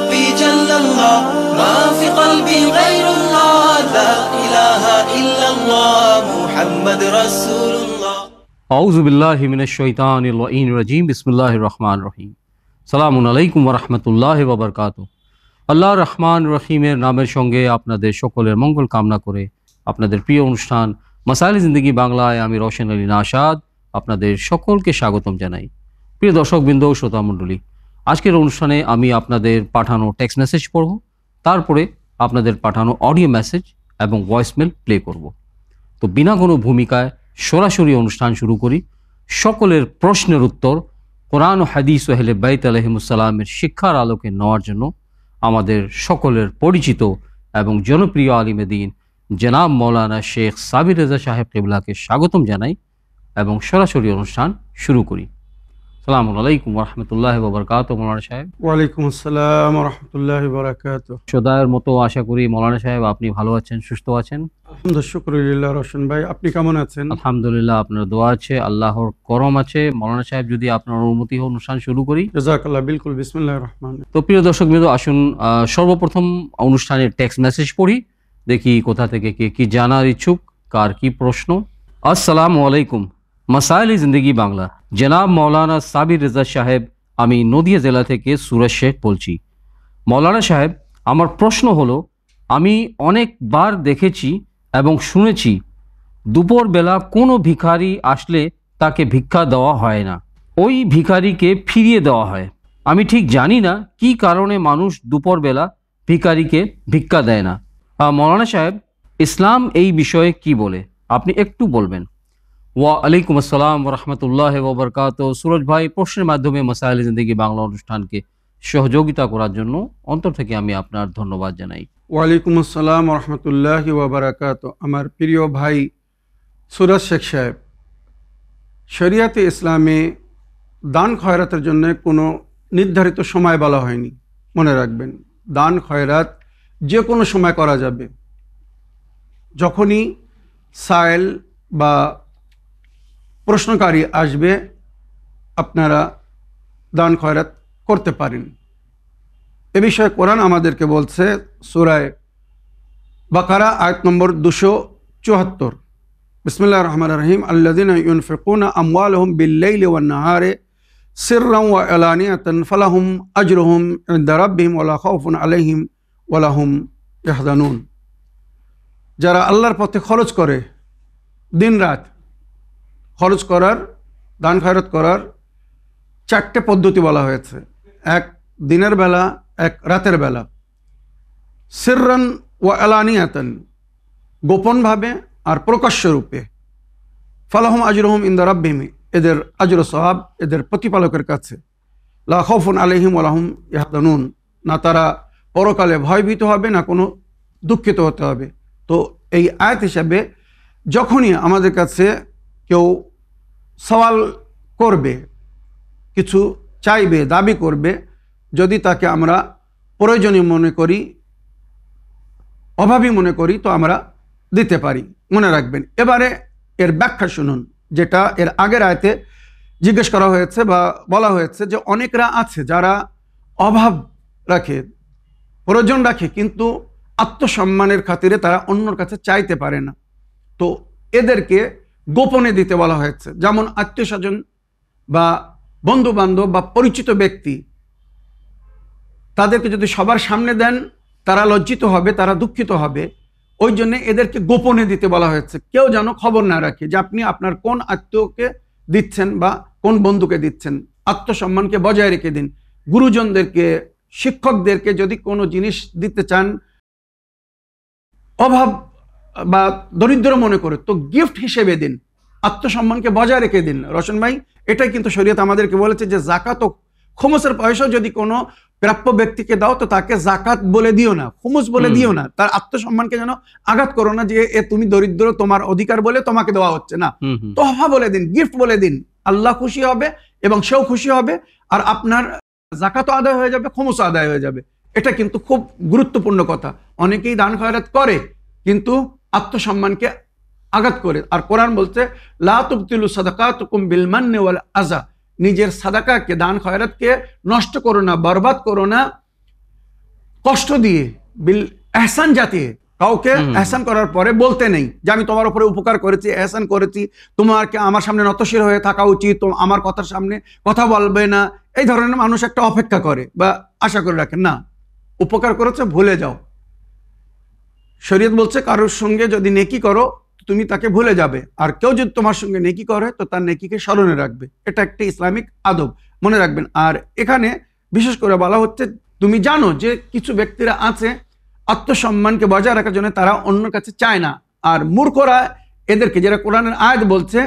ربي جل الله ما في قلبي غير الله لا إله إلا الله محمد رسول الله আউযু বিল্লাহি মিনাশ শাইতানির রাজীম বিসমিল্লাহির রহমানির রহিম সালামুন আলাইকুম ওয়া রাহমাতুল্লাহি ওয়া বারাকাতুহু। আল্লাহ রহমান রহিমের নামের সঙ্গে আপনাদের সকলের মঙ্গল কামনা করে আপনাদের প্রিয় অনুষ্ঠান মাসাইল জিন্দেগি বাংলায় আমি রওশন আলী নাশাদ আপনাদের সকলকে স্বাগতম জানাই। প্রিয় দর্শকবৃন্দ, শ্রোতা মণ্ডলী, আজকের অনুষ্ঠানে আমি আপনাদের পাঠানো টেক্সট মেসেজ পড়ব, তারপরে আপনাদের পাঠানো অডিও মেসেজ এবং ভয়েসমেল প্লে করব। তো বিনা কোনো ভূমিকায় সরাসরি অনুষ্ঠান শুরু করি। সকলের প্রশ্নের উত্তর কোরআন ও হাদিস ও আহলে বাইত আলাইহিমুসসালামের শিক্ষার আলোকে নেওয়ার জন্য আমাদের সকলের পরিচিত এবং জনপ্রিয় আলিমে দ্বীন জনাব মৌলানা শেখ সাবির রেজা সাহেব কিবলাকে স্বাগতম জানাই এবং সরাসরি অনুষ্ঠান শুরু করি। আসসালামু আলাইকুম ওয়া রাহমাতুল্লাহি ওয়া বারাকাতুহু। মৌলানা সাহেব। ওয়ালাইকুম আসসালাম ওয়া রাহমাতুল্লাহি ওয়া বারাকাতুহু। সদায়ের মতো আশা করি মৌলানা সাহেব আপনি ভালো আছেন, সুস্থ আছেন। আলহামদুলিল্লাহ, শুকরিল্লাহ। রওশন ভাই, আপনি কেমন আছেন? আলহামদুলিল্লাহ, আপনার দোয়া আছে, আল্লাহর করম আছে। মৌলানা সাহেব, যদি আপনার অনুমতি হয় অনুষ্ঠান শুরু করি। জাযাকাল্লাহ। বিলকুল, বিসমিল্লাহির রহমানির রহিম। তো প্রিয় দর্শকবৃন্দ, আসুন সর্বপ্রথম অনুষ্ঠানের টেক্সট মেসেজ পড়ি, দেখি কোথা থেকে কে কি জানার ইচ্ছুক, কার কি প্রশ্ন। আসসালামু আলাইকুম, মাসাইল জিন্দেগি বাংলা। জনাব মৌলানা সাবির রেজা সাহেব, আমি নদিয়া জেলা থেকে সুরেশ শেখ বলছি। মৌলানা সাহেব, আমার প্রশ্ন হলো, আমি অনেকবার দেখেছি এবং শুনেছি দুপুরবেলা কোনো ভিখারি আসলে তাকে ভিক্ষা দেওয়া হয় না, ওই ভিখারিকে ফিরিয়ে দেওয়া হয়। আমি ঠিক জানি না কি কারণে মানুষ দুপুরবেলা ভিখারিকে ভিক্ষা দেয় না। মৌলানা সাহেব, ইসলাম এই বিষয়ে কি বলে আপনি একটু বলবেন। ওয়া আলাইকুম আসসালাম ওয়া রাহমাতুল্লাহি ওয়া বারাকাতুহু। সুরজ ভাই, প্রশ্নের মাধ্যমে মাসাইল জিন্দেগি বাংলা অনুষ্ঠানকে সহযোগিতা করার জন্য অন্তর থেকে আমি আপনার ধন্যবাদ জানাই। ওয়ালাইকুম আসসালাম ওয়া রাহমাতুল্লাহি ওয়া বারাকাতুহু। আমার প্রিয় ভাই সুরজ শেখ সাহেব, শরিয়াতে ইসলামে দান খয়রাতের জন্য কোনো নির্ধারিত সময় বলা হয়নি। মনে রাখবেন, দান খয়রাত যে কোনো সময় করা যাবে। যখনই সায়েল বা প্রশ্নকারী আসবে, আপনারা দান খয়রাত করতে পারেন। এ বিষয়ে কোরআন আমাদেরকে বলছে সূরা বাকারা আয়াত নম্বর 274। বিসমিল্লাহির রহমানির রহিম। আল্লাযীনা ইউনফিকুনা আমওয়ালাহুম বিল-লাইলি ওয়ান-নাহারি সিররান ওয়া আলানিয়াতান ফালাহুম আজরুহুম ইনদা রাব্বিহিম ওয়া লা খাউফুন আলাইহিম ওয়া লা হুম ইয়াহজানুন। যারা আল্লাহর পথে খরচ করে, দিন রাত খরচ করার, দান খয়রাত করার 4টে পদ্ধতি বলা হয়েছে। এক দিনের বেলা, এক রাতের বেলা। সিররান ওয়া আলানিয়াতান, গোপনভাবে আর প্রকাশ্য রূপে। ফালাহুম আজরুহুম ইনদা রাব্বিহিম, এদের আজর সওয়াব এদের প্রতিপালকের কাছে। লা খাউফুন আলাইহিম ওয়া লা হুম ইয়াহজানুন, না তারা পরকালে ভয়ভীত হবে, না কোনো দুঃখিত হতে হবে। তো এই আয়াত হিসাবে যখনই আমাদের কাছে কেউ সওয়াল করবে, কিছু চাইবে, দাবি করবে, যদি তাকে আমরা প্রয়োজনীয় মনে করি, অভাবী মনে করি, তো আমরা দিতে পারি। মনে রাখবেন। এবারে এর ব্যাখ্যা শুনুন, যেটা এর আগের আয়াতে জিজ্ঞেস করা হয়েছে বা বলা হয়েছে যে অনেকরা আছে যারা অভাব রাখে, প্রয়োজন রাখে, কিন্তু আত্মসম্মানের খাতিরে তারা অন্যর কাছে চাইতে পারে না। তো এদেরকে গোপনে দিতে বলা হয়েছে। যেমন আত্মীয় স্বজন বা বন্ধু বান্ধব বা পরিচিত ব্যক্তি, তাদেরকে যদি সবার সামনে দেন তারা লজ্জিত হবে, তারা দুঃখিত হবে। ওই জন্য এদেরকে গোপনে দিতে বলা হয়েছে। কেউ যেন খবর না রাখে যে আপনি আপনার কোন আত্মীয়কে দিচ্ছেন বা কোন বন্ধুকে দিচ্ছেন। আত্মসম্মানকে বজায় রেখে দিন। গুরুজনদেরকে, শিক্ষকদেরকে যদি কোনো জিনিস দিতে চান, অভাব বা দরিদ্র মনে করে, তো গিফট হিসেবে দিন। আত্মসম্মানকে বজায় রেখে দিন। রওশন ভাই, এটাই কিন্তু শরীয়ত আমাদেরকে বলেছে যে জাকাত ও খুমুসের পয়সা যদি কোনো প্রাপ্য ব্যক্তিকে দাও, তো তাকে জাকাত বলে দিও না, খুমুস বলে দিও না। তার আত্মসম্মানকে যেন আঘাত করো না যে এ তুমি দরিদ্র, তোমার অধিকার বলে তোমাকে দেওয়া হচ্ছে না। তোহফা বলে দিন, গিফট বলে দিন। আল্লাহ খুশি হবে এবং সেও খুশি হবে, আর আপনার জাকাত আদায় হয়ে যাবে, খুমুস আদায় হয়ে যাবে। এটা কিন্তু খুব গুরুত্বপূর্ণ কথা। অনেকেই দান খয়রাত করে কিন্তু আত্মসম্মানকে আঘাত করে। আর কোরআন বলছে লা তুবতিলু সাদাকাতুকুম বিল মান্নি ওয়াল আযা, নিজের সাদাকাকে, দান খয়রাতকে নষ্ট করো না, বরবাদ করো না কষ্ট দিয়ে বিল এহসান জাতিয়ে কাউকে এহসান করার পরে বলতে নেই যে আমি তোমার উপরে উপকার করেছি, এহসান করেছি, তোমাকে আমার সামনে নতশির হয়ে থাকা উচিত, আমার কথার সামনে কথা বলবে না, এই ধরনের মানুষ একটা অপেক্ষা করে বা আশা করে রাখেন। না, উপকার করেছে ভুলে যাও। শরীয়ত বলছে কারোর সঙ্গে যদি নেকি করো তুমি তাকে ভুলে যাবে, আর কেউ যদি তোমার সঙ্গে নেকি করে তো তার নেকিকে স্মরণে রাখবে। এটা একটা ইসলামিক আদব, মনে রাখবেন। আর এখানে বিশেষ করে বলা হচ্ছে তুমি জানো যে কিছু ব্যক্তিরা আছে আত্মসম্মানকে বজায় রাখার জন্য তারা অন্য কাছে চায় না, আর মূর্খরা এদেরকে, যারা কোরআনের আয়াত বলছে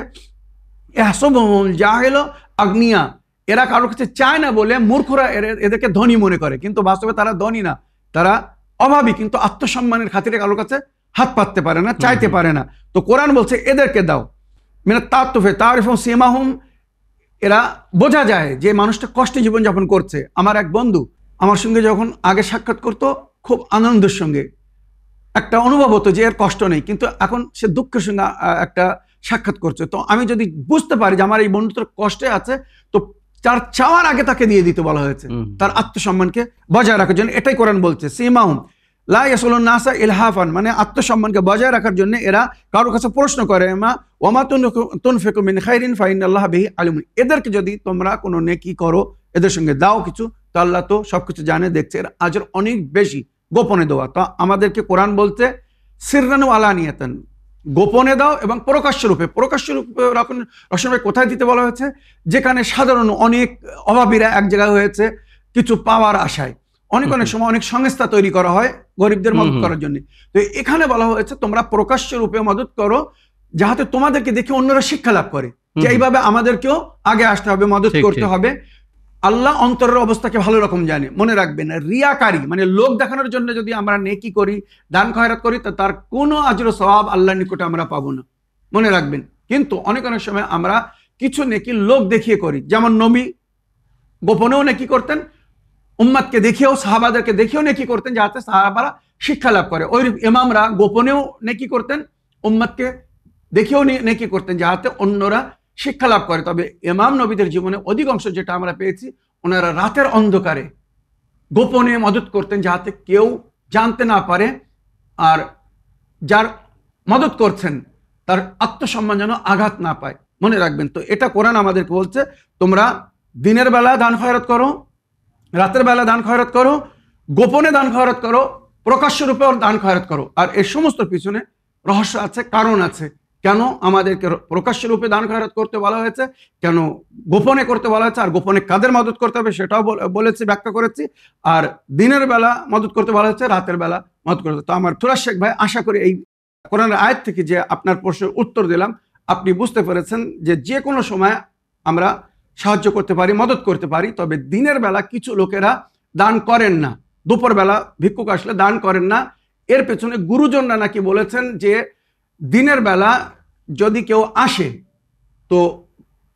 জাহেল আগ্নিয়া, এরা কারোর কাছে চায় না বলে মূর্খরা এদেরকে ধনী মনে করে, কিন্তু বাস্তবে তারা ধনী না, তারা অভাবী, কিন্তু আত্মসম্মানের খাতিরে কারোর কাছে হাত পাততে পারে না, চাইতে পারে না। তো কোরআন বলছে এদেরকে দাও, মানে তাতুফে তারিফ সীমাহুম, এরা বোঝা যায় যে মানুষটা কষ্টে জীবনযাপন করছে। আমার এক বন্ধু আমার সঙ্গে যখন আগে সাক্ষাৎ করতো খুব আনন্দের সঙ্গে একটা অনুভব হতো যে এর কষ্ট নেই, কিন্তু এখন সে দুঃখের সঙ্গে একটা সাক্ষাৎ করছে। তো আমি যদি বুঝতে পারি যে আমার এই বন্ধুটার কষ্টে আছে, তো তার চাওয়ার আগে তাকে দিয়ে দিতে বলা হয়েছে, তার আত্মসম্মানকে বজায় রাখার জন্য। এটাই কোরআন বলছে সীমাহুম লা ইয়াসুলুন নাসা ইলহাফান, মানে আত্মসম্মানকে বজায় রাখার জন্য এরা কারোর কাছে প্রশ্ন করে মা ওয়ামা তুনফিকু মিন খাইরিন ফাইনাল্লাহ বিহি আলিম, এদেরকে যদি তোমরা কোনো নেকি করো, এদের সঙ্গে দাও কিছু, তো আল্লাহ তো সবকিছু জানে, দেখছে, এর আজর অনেক বেশি গোপনে দেওয়া। তো আমাদেরকে কোরআন বলছে সিররান ওয়া আলানিয়াতান, গোপনে দাও এবং প্রকাশ্য রূপে। প্রকাশ্য রূপে রসনভাই কোথায় দিতে বলা হয়েছে? যেখানে সাধারণ অনেক অভাবীরা এক জায়গায় হয়েছে কিছু পাওয়ার আশায়, অনেক সময় অনেক সংস্থা তৈরি করা হয় গরিবদের মদত করার জন্য। তো এখানে বলা হয়েছে তোমরা প্রকাশ্য রূপে মদত করো, যাহাতে তোমাদেরকে দেখে অন্যরা শিক্ষা লাভ করে যে এইভাবে আমাদেরকেও আগে আসতে হবে, মদত করতে হবে। আল্লাহ অন্তরের অবস্থাকে ভালো রকম জানে। মনে রাখবেন, রিয়াকারী মানে লোক দেখানোর জন্য যদি আমরা নেকি করি, দান খয়রাত করি, তো তার কোনো আজর সওয়াব আল্লাহর নিকটে আমরা পাবো না, মনে রাখবেন। কিন্তু অনেক সময় আমরা কিছু নেকি লোক দেখিয়ে করি, যেমন নবী গোপনেও নেকি করতেন, উম্মাদকে দেখিয়েও, সাহাবাদেরকে দেখিয়েও নেকি করতেন, যাতে সাহাবারা শিক্ষা লাভ করে। ওই ইমামরা গোপনেও নেকি করতেন, উম্মাদকে দেখিয়েও নেকি করতেন, যাতে অন্যরা শিক্ষা লাভ করে। তবে ইমাম নবীদের জীবনে অধিকাংশ যেটা আমরা পেয়েছি, ওনারা রাতের অন্ধকারে গোপনে মদত করতেন, যাতে কেউ জানতে না পারে, আর যার মদত করছেন তার আত্মসম্মান যেন আঘাত না পায়, মনে রাখবেন। তো এটা কোরআন আমাদেরকে বলছে তোমরা দিনের বেলা দান খয়রাত করো, রাতের বেলা দান খয়রাত করো, গোপনে দান খয়রাত করো, প্রকাশ্য রূপে দান খয়রাত করো। আর এই সমস্ত পিছনে রহস্য আছে, কারণ আছে, কেন আমাদেরকে প্রকাশ্য রূপে দান খয়রাত করতে বলা হয়েছে, কেন গোপনে করতে বলা হয়েছে, আর গোপনে কাদের মদত করতে হবে সেটাও বলেছি, ব্যাখ্যা করেছি। আর দিনের বেলা মদত করতে বলা হয়েছে, রাতের বেলা মদত করতে। তো আমার তুরাজ শেখ ভাই, আশা করি এই কোরআনের আয়াত থেকে যে আপনার প্রশ্নের উত্তর দিলাম, আপনি বুঝতে পেরেছেন যে যে কোনো সময় আমরা সাহায্য করতে পারি, মদত করতে পারি। তবে দিনের বেলা কিছু লোকেরা দান করেন না, দুপুর বেলা ভিক্ষুক আসলে দান করেন না। এর পেছনে গুরুজনরা নাকি বলেছেন যে দিনের বেলা যদি কেউ আসে তো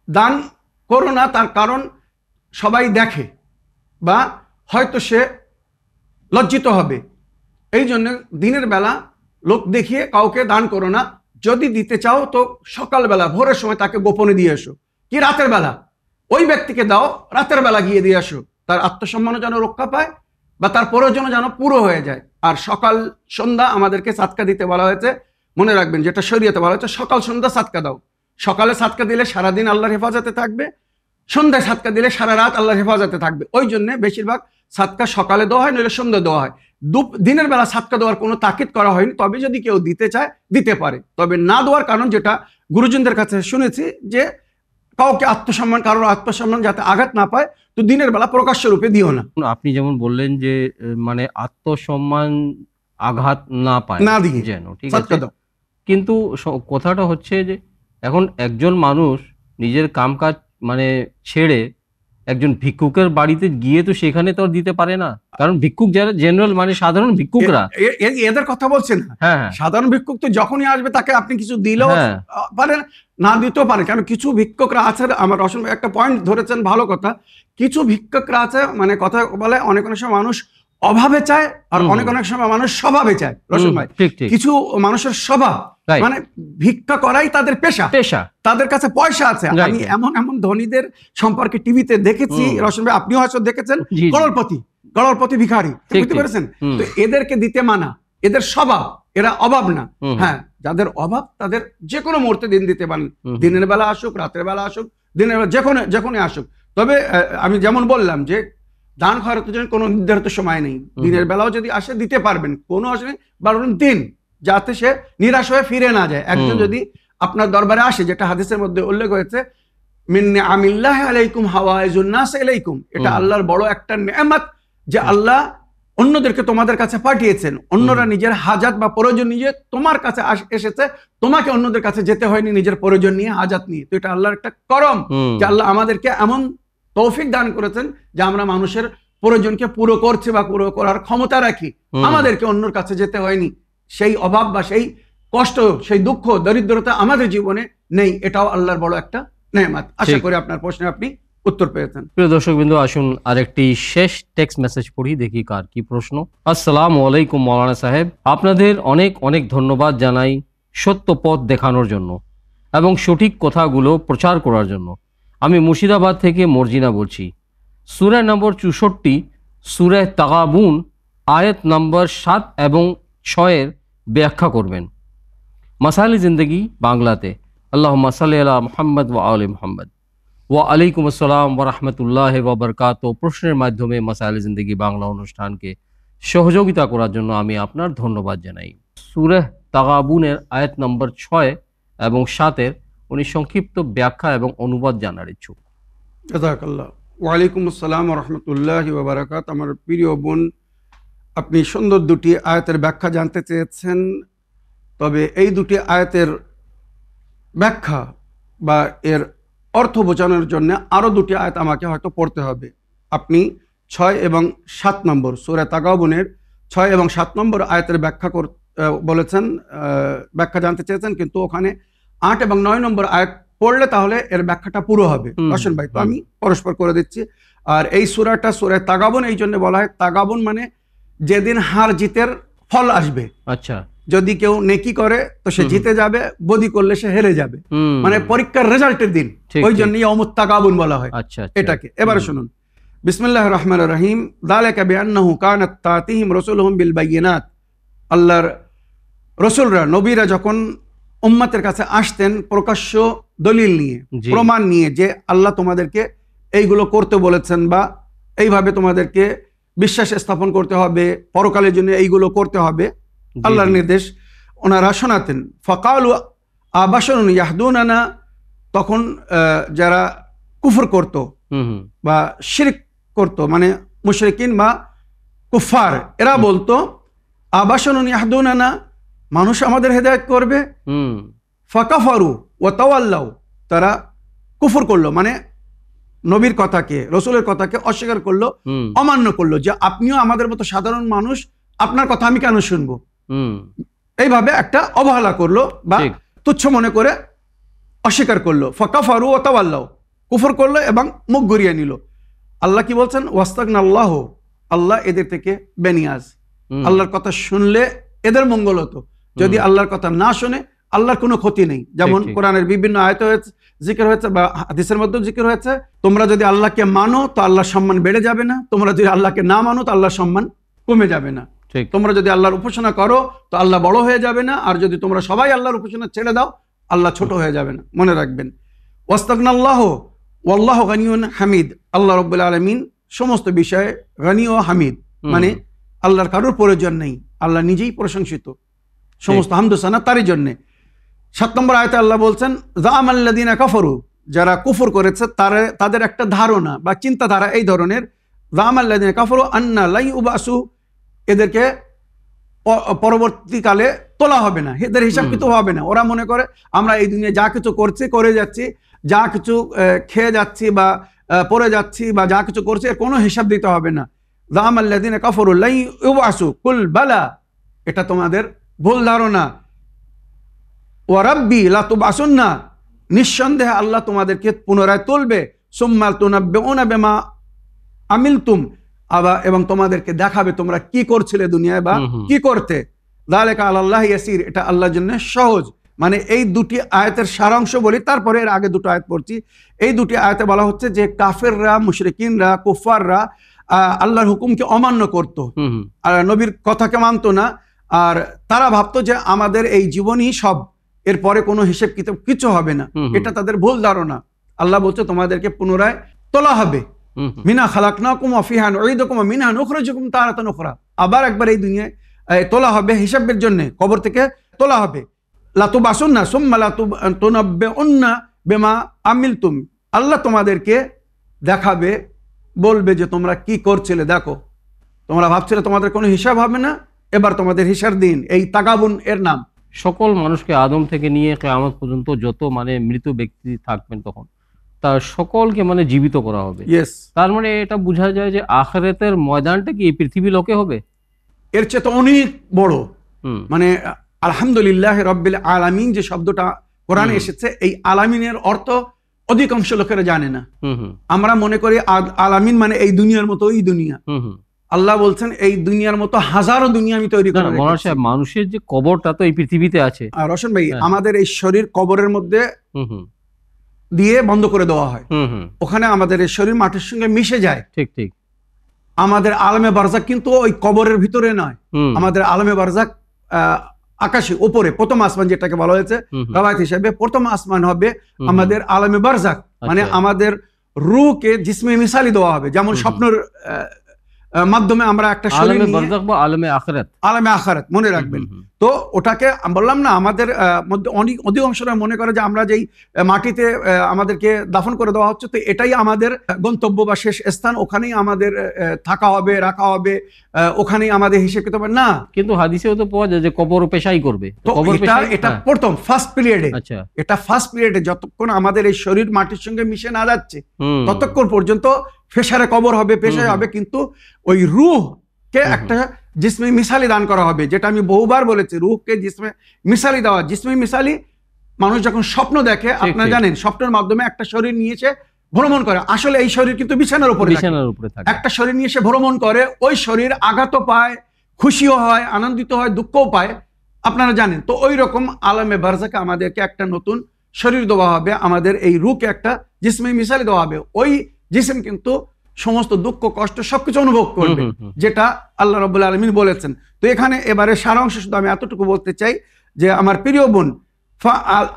দান করো না, তার কারণ সবাই দেখে বা হয়তো সে লজ্জিত হবে, এই জন্য দিনের বেলা লোক দেখিয়ে কাউকে দান করো না। যদি দিতে চাও তো সকালবেলা ভোরের সময় তাকে গোপনে দিয়ে এসো, কি রাতের বেলা ওই ব্যক্তিকে দাও, রাতের বেলা গিয়ে দিয়ে আসো, তার আত্মসম্মানও যেন রক্ষা পায় বা তার প্রয়োজন যেন পুরো হয়ে যায়। আর সকাল সন্ধ্যা আমাদেরকে সাদকা দিতে বলা হয়েছে, মনে রাখবেন যেটা শরীয়তে বলা হয়েছে সকাল সন্ধ্যা সাদকা দাও। সকালে সাদকা দিলে সারাদিন আল্লাহর হেফাজতে থাকবে, সন্ধ্যায় সাদকা দিলে সারা রাত আল্লাহর হেফাজতে থাকবে। ওই জন্য বেশিরভাগ সাদকা সকালে দেওয়া হয়, নইলে সন্ধ্যা দেওয়া হয়। দিনের বেলা সাদকা দেওয়ার কোনো তাকিদ করা হয়নি, তবে যদি কেউ দিতে চায় দিতে পারে। তবে না দেওয়ার কারণ যেটা গুরুজনদের কাছে শুনেছি যে কাউকে আত্মসম্মান, কারোর আত্মসম্মান যাতে আঘাত না পায়, তো দিনের বেলা প্রকাশ্য রূপে দিও না। আপনি যেমন বললেন যে মানে আত্মসম্মান আঘাত না পায়, না দিয়ে যেন, ঠিক আছে, কিন্তু কথাটা হচ্ছে যে এখন একজন মানুষ নিজের কামকাজ মানে ছেড়ে একজন ভিক্ষুকের বাড়িতে গিয়ে তো সেখানে তো দিতে পারে না, কারণ ভিক্ষুক যারা জেনারেল মানে সাধারণ ভিক্ষুকরা, এদের কথা বলছেন। হ্যাঁ, সাধারণ ভিক্ষুক তো যখনই আসবে তাকে আপনি কিছু দিলেও পারেন, না দিতেও পারেন। কারণ কিছু ভিক্ষুকরা আছে, আমার রসন একটা পয়েন্ট ধরেছেন, ভালো কথা। কিছু ভিক্ষুকরা আছে, মানে কথা বলে অনেক সময় মানুষ অভাবে চায়, আর অনেক সময় মানুষ স্বভাবে চায়। রসন ভাই, কিছু মানুষের স্বভাব মানে ভিক্ষা করাই তাদের পেশা, তাদের কাছে পয়সা আছে। আমি এমন ধনীদের সম্পর্কে টিভিতে দেখেছি, রসন ভাই আপনিও হয়তো দেখেছেন, করোড়পতি, গড়ার পথে ভিখারি, ঠিক, বুঝতে ঠিক। পেরেছেন? হুম। তো এদেরকে দিতে মানা, এদের স্বভাব, এরা অভাব না। হুম। হ্যাঁ, যাদের অভাব তাদের যে কোনো মুহূর্তে দিন দিতে পারেন, হুম। দিনের বেলা আসুক, রাতের বেলা আসুক, দিনের বেলা যখনই আসুক। তবে আমি যেমন বললাম যে দান খয়রাতের জন্য কোনো নির্ধারিত সময় নেই, দিনের বেলাও যদি আসে দিতে পারবেন, কোনো অসুবিধা নেই, বরং দিন, যাতে সে নিরাশ হয়ে ফিরে না যায়। একজন হুম। যদি আপনার দরবারে আসে, যেটা হাদিসের মধ্যে উল্লেখ হয়েছে, মিন নিআমিল্লাহি আলাইকুম হাওয়াইজুন নাস ইলাইকুম, এটা হুম। আল্লাহর বড় একটা নেয়ামত যে আল্লাহ অন্যদেরকে তোমাদের কাছে পাঠিয়েছেন। অন্যরা নিজের হাজাত বা প্রয়োজন নিয়ে তোমার কাছে এসেছে, তোমাকে অন্যদের কাছে যেতে হয়নি নিজের প্রয়োজন নিয়ে, হাজাত নিয়ে। তো এটা আল্লাহর একটা করম হুম। যে আল্লাহ আমাদেরকে এমন তৌফিক দান করেছেন যে আমরা মানুষের প্রয়োজনকে পুরো করছে বা পুরো করার ক্ষমতা রাখি, হুম। আমাদেরকে অন্যর কাছে যেতে হয়নি। সেই অভাব বা সেই কষ্ট, সেই দুঃখ, দরিদ্রতা আমাদের জীবনে নেই, এটাও আল্লাহর বড় একটা নেয়ামত। আশা ঠিক। করি আপনার প্রশ্নে আপনি উত্তর পেয়েছেন। প্রিয় দর্শকবৃন্দ, আসুন আরেকটি শেষ টেক্সট মেসেজ পড়ি, দেখি কার কি প্রশ্ন। আসসালামু আলাইকুম মাওলানা সাহেব, আপনাদের অনেক অনেক ধন্যবাদ জানাই সত্য পথ দেখানোর জন্য এবং সঠিক কথাগুলো প্রচার করার জন্য। আমি মুর্শিদাবাদ থেকে মর্জিনা বলছি। সূরা নম্বর 64 সূরা তাগাবুন আয়াত নম্বর 7 এবং 6 ব্যাখ্যা করবেন। মাসাইল জিন্দগি বাংলাতে। আল্লাহুম্মা সাল্লি আলা মুহাম্মদ ওয়া আলি মুহাম্মদ। ওয়া আলাইকুম আসসালাম ওয়া রাহমাতুল্লাহি ওয়া বারাকাতুহু। প্রশ্নের মাধ্যমে মাসাইল জিন্দগি বাংলা অনুষ্ঠানকে সহযোগিতা করার জন্য আমি আপনার ধন্যবাদ জানাই। সূরা তাগাবুনের আয়াত নম্বর 6 এবং 7 উনি সংক্ষিপ্ত ব্যাখ্যা এবং অনুবাদ জানার ইচ্ছুক। জাযাকাল্লাহ। ওয়ালাইকুম আসসালাম ওয়া রাহমাতুল্লাহি ওয়া বারাকাতুহু। আমার প্রিয় বোন, আপনি সুন্দর দুটি আয়াতের ব্যাখ্যা জানতে চেয়েছেন। তবে এই দুটি আয়াতের ব্যাখ্যা বা এর অর্থ বোঝানোর জন্য আরও দুটি আয়াত আমাকে হয়তো পড়তে হবে। আপনি 6 এবং 7 নম্বর সূরা তাগাবুনের 6 এবং 7 নম্বর আয়াতের ব্যাখ্যা বলেছেন, ব্যাখ্যা জানতে চেয়েছেন, কিন্তু ওখানে 8 এবং 9 নম্বর আয়াত পড়লে তাহলে এর ব্যাখ্যাটা পুরো হবে। রশন ভাই, তো আমি পরস্পর করে দিচ্ছি। আর এই সূরাটা সূরা তাগাবুন এই জন্য বলা হয়, তাগাবুন মানে যেদিন হার জিতের ফল আসবে। আচ্ছা। যদি কেউ নেকি করে তো সে জিতে যাবে, বদি করলে সে হেরে যাবে, মানে পরীক্ষার রেজাল্টের দিন, ওই জন্য ইয়াউমুত তাগাবুন বলা হয় এটাকে। এবারে শুনুন, বিসমিল্লাহির রহমানির রহিম। যালিকা বিআন্নাহু কানাত তাতিহিম রাসূলুহুম বিল বায়িনাত। আল্লাহর রাসূলরা, নবীরা যখন উম্মতের কাছে আসতেন প্রকাশ্য দলিল নিয়ে, প্রমাণ নিয়ে, যে আল্লাহ তোমাদেরকে এইগুলো করতে বলেছেন বা এইভাবে তোমাদেরকে বিশ্বাস স্থাপন করতে হবে, পরকালের জন্য এইগুলো করতে হবে, আল্লাহর নির্দেশ ওনারা শোনাতেন। ফাকালু আবাশারুন ইয়াহদুনানা, তখন যারা কুফর করত বা শিরক করত, মানে মুশরিকিন বা কুফার, এরা বলতো আবাশারুন ইয়াহদুনানা, মানুষ আমাদের হেদায়েত করবে। ফাকাফারু ওয়া তাওয়াল্লাউ, তারা কুফর করলো, মানে নবীর কথাকে, রাসূলের কথাকে অস্বীকার করলো, অমান্য করলো, যে আপনিও আমাদের মতো সাধারণ মানুষ, আপনার কথা আমি কেন শুনবো। এইভাবে একটা অবহেলা করলো বা তুচ্ছ মনে করে অস্বীকার করলো। ফাকাফারু ওয়া তাওয়াল্লাউ, কুফর করলো এবং মুখ ঘুরিয়ে নিল। আল্লাহ কি বলছেন? ওয়াস্তাগনাল্লাহ, আল্লাহ এদের থেকে বেনিয়াজ। আল্লাহর কথা শুনলে এদের মঙ্গল হতো, যদি আল্লাহর কথা না শুনে আল্লাহর কোনো ক্ষতি নেই। যেমন কোরআনের বিভিন্ন আয়াতে জিকির হয়েছে বা হাদিসের মধ্যে জিকির হয়েছে, তোমরা যদি আল্লাহকে মানো তো আল্লাহর সম্মান বেড়ে যাবে না, তোমরা যদি আল্লাহকে না মানো তো আল্লাহর সম্মান কমে যাবে না। তোমরা যদি আল্লাহর উপাসনা করো তো আল্লাহ বড় হয়ে যাবে না, আর যদি তোমরা সবাই আল্লাহর উপাসনা ছেড়ে দাও আল্লাহ ছোট হয়ে যাবে না। মনে রাখবেন, ওয়াস্তাগনাল্লাহ ওয়াল্লাহু গানিয়ুন হামিদ। আল্লাহ রাব্বুল আলামিন সমস্ত বিষয়ে গানি ও হামিদ, মানে আল্লাহর কারোর প্রয়োজন নেই, আল্লাহ নিজেই প্রশংসিত, সমস্ত হামদ ও সানা তারই জন্য। 7 নম্বর আয়াতে আল্লাহ বলছেন, যাআমাল্লাযিনা কাফারু, যারা কুফর করেছে তাদের একটা ধারণা বা চিন্তাধারা এই ধরনের, যাআমাল্লাযিনা কাফারু আন্না লা ইউবাসু, এদেরকে পরবর্তীকালে তোলা হবে না, এদের হিসাব কিন্তু হবে না। ওরা মনে করে আমরা এই দুনিয়ায় যা কিছু করছি, করে যাচ্ছি, যা কিছু খেয়ে যাচ্ছি বা পড়ে যাচ্ছি বা যা কিছু করছি, এর কোনো হিসাব দিতে হবে না। যাআমাল্লাযিনা কাফারু লা ইউবাসু কুল বালা, এটা তোমাদের ভুল ধারণা। ওয়া রাব্বি লা তুবআসুন্না, নিঃসন্দেহে আল্লাহ তোমাদেরকে পুনরায় তুলবে। সুম্মা তুনাব্বিউনা বিমা আমিলতুম, এবং তোমাদেরকে দেখাবে তোমরা কি করছিলে দুনিয়ায় বা কি করতে। যালিকা আলাল্লাহি ইয়াসির, এটা আল্লাহর জন্য সহজ। মানে এই দুটি আয়াতের সারাংশ বলি, তারপরে এর আগে দুটো আয়াত পড়ছি। এই দুটি আয়াতে বলা হচ্ছে যে কাফেররা, মুশরিকিনরা, কুফাররা আল্লাহর হুকুমকে অমান্য করত, হুম হুম আর নবীর কথাকে মানতো না। আর তারা ভাবতো যে আমাদের এই জীবনই সব, এরপরে কোনো হিসেব কিতাব কিছু হবে না। হুম হুম। এটা তাদের ভুল ধারণা। আল্লাহ বলছে তোমাদেরকে পুনরায় তোলা হবে। হুম হুম। মিনা খালাকনাকুম ওয়া ফিহা নুঈদুকুম ওয়া মিনহা নুখরিজুকুম তারাতান উখরা। আবার একবার এই দুনিয়ায় তোলা হবে হিসাবের জন্য, কবর থেকে তোলা হবে। লাতুবাসুন্না সুম্মা লাতুনাব্বিউন্না বিমা আমিলতুম। আল্লাহ তোমাদেরকে দেখাবে, বলবে যে তোমরা কি করছিলে, দেখো তোমরা ভাবছিলে তোমাদের কোনো হিসাব হবে না, এবার তোমাদের হিসাব দিন। এই তাগাবুন এর নাম। সকল মানুষকে আদম থেকে নিয়ে কিয়ামত পর্যন্ত যত মানে মৃত ব্যক্তি থাকবেন তখন তার সকলকে মানে জীবিত করা হবে। ইয়েস, তার মানে এটা বোঝা যায় যে আখিরাতের ময়দানটা কি এই পৃথিবী লোকে হবে? এর চেয়ে তো অনেক বড়। হুম মানে আলহামদুলিল্লাহ রব্বিল আলামিন যে শব্দটা কোরআনে এসেছে, এই আলামিনের অর্থ অধিকাংশ লোকেরা জানে না। হুম হুম আমরা মনে করি আলামিন মানে এই দুনিয়ার মতো এই দুনিয়া। হুম হুম। আল্লাহ বলছেন এই দুনিয়ার মতো হাজারো দুনিয়া আমি তৈরি না করে না, রেখেছি। মৌলানা সাহেব, মানুষের যে কবরটা তো এই পৃথিবীতে আছে। আর রোশন ভাই, হ্যাঁ। আমাদের এই শরীর কবরের মধ্যে হুম হুম দিয়ে বন্ধ করে দেওয়া হয়। হুম হুম। ওখানে আমাদের এই শরীর মাটির সঙ্গে মিশে যায়। ঠিক ঠিক। আমাদের আলমে বারজাক কিন্তু ওই কবরের ভিতরে নয়। হুম আমাদের আলমে বারজাক আকাশে উপরে প্রথম আসমান, যেটাকে বলা হয়েছে হুম হুম। রাওয়ায়াত হিসেবে প্রথম আসমান হবে হুম। আমাদের আলমে বারজাক। মানে আচ্ছা। আমাদের রূহকে জিসমে মিসালি দেওয়া হবে। যেমন হুম। স্বপ্নের মাধ্যমে আমরা একটা শরীর আলেমে নিয়ে, বারজাখ বা আলেমে আখিরাত। আলমে আখারাত মনে রাখবেন। হুম হুম তো ওটাকে আমি বললাম না, আমাদের মধ্যে অধিকাংশরা মনে করে যে আমরা যেই মাটিতে আমাদেরকে দাফন করে দেওয়া হচ্ছে, তো এটাই আমাদের গন্তব্য বা শেষ স্থান, ওখানেই আমাদের থাকা হবে, রাখা হবে, ওখানেই আমাদের হিসেব কিতাব হবে। না, কিন্তু হাদিসেও তো পাওয়া যায় যে কবর পেশাই করবে। তো কবর এটা পেশাই, এটা হ্যাঁ। প্রথম ফার্স্ট পিরিয়ডে, আচ্ছা। এটা ফার্স্ট পিরিয়ডে যতক্ষণ আমাদের এই শরীর মাটির সঙ্গে মিশে না যাচ্ছে হুম ততক্ষণ পর্যন্ত ফেসারে কবর হবে, পেশায় হুম। হবে। কিন্তু ওই রূহকে হুম। একটা জিসমে মিসালি দান করা হবে, যেটা আমি বহুবার বলেছি। রূহকে জিসমে মিসালি দেওয়া, জিসমে মিসালি মানুষ যখন স্বপ্ন দেখে, ঠিক, আপনারা ঠিক। জানেন স্বপ্নের মাধ্যমে একটা শরীর নিয়ে এসে ভ্রমণ করে। আসলে এই শরীর কিন্তু বিছানার উপরে থাকে। বিছানার উপরে থাকে। একটা শরীর নিয়ে এসে ভ্রমণ করে, ওই শরীর আঘাতও পায়, খুশিও হয়, আনন্দিত হয়, দুঃখও পায়, আপনারা জানেন। তো ওই রকম আলমে বারজাকে আমাদেরকে একটা নতুন শরীর দেওয়া হবে, আমাদের এই রূহকে একটা জিসমে মিসালি দেওয়া হবে। ওই জিসিম কিন্তু সমস্ত দুঃখ কষ্ট সবকিছু অনুভব করবে, হুম, হুম, হুম। যেটা আল্লাহ রাব্বুল আলামিন বলেছেন। তো এখানে এবারে সারাংশ শুধু আমি এতটুকু বলতে চাই যে আমার প্রিয় বোন,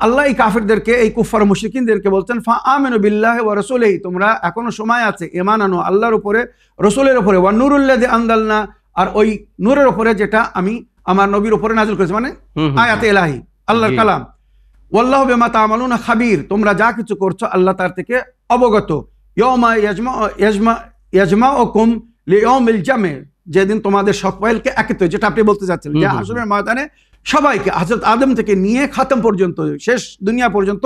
আল্লাহ এই কাফিরদেরকে, এই কুফার মুশরিকিনদেরকে বলছেন ফা আমিনু বিল্লাহি ওয়া রাসূলিহি, তোমরা এখনো সময় আছে, ঈমান আনো আল্লাহর উপরে, রাসূলের উপরে, ওয়া নূরুল্লাযী আনজালনা, আর ওই নূরের উপরে যেটা আমি আমার নবীর উপরে নাযিল করেছি, মানে হুম, হুম, আয়াতে ইলাহি, আল্লাহর জি। কালাম। ওয়াল্লাহু বিমা তা'মালুনা খাবীর, তোমরা যা কিছু করছো আল্লাহ তার থেকে অবগত। ইয়াউমা ইয়াজমাউকুম লিয়াউমিল জামে, যেদিন তোমাদের সকলকে একত্র, যেটা আপনি বলতে চাচ্ছিলেন যে হুম, হুম, হাসরের ময়দানে সবাইকে, হযরত আদম থেকে নিয়ে খাতম পর্যন্ত, শেষ দুনিয়া পর্যন্ত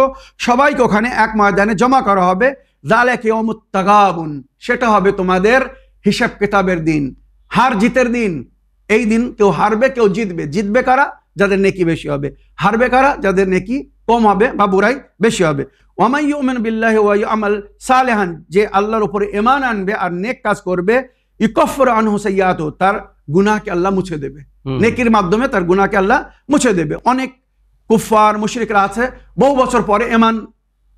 সবাইকে ওখানে এক ময়দানে জমা করা হবে। যালিকা ইয়াউমুত তাগাবুন, সেটা হবে তোমাদের হিসাব কিতাবের দিন, হার জিতের দিন। এই দিন কেউ হারবে, কেউ জিতবে। জিতবে কারা? যাদের নেকি বেশি হবে। হারবে কারা? যাদের নেকি কম হবে বা বুরাই বেশি হবে। ওয়া মান ইউমিন বিল্লাহি ওয়া ইয়ামাল সালিহান, যে আল্লাহর উপরে ঈমান আনবে আর নেক কাজ করবে, ইউকাফিরু আনহু সাইয়্যাতু, তার গুনাহকে আল্লাহ মুছে দেবে। হুম। নেকির মাধ্যমে তার গুনাহকে আল্লাহ মুছে দেবে। অনেক কুফফার মুশরিকরা আছে, বহু বছর পরে ঈমান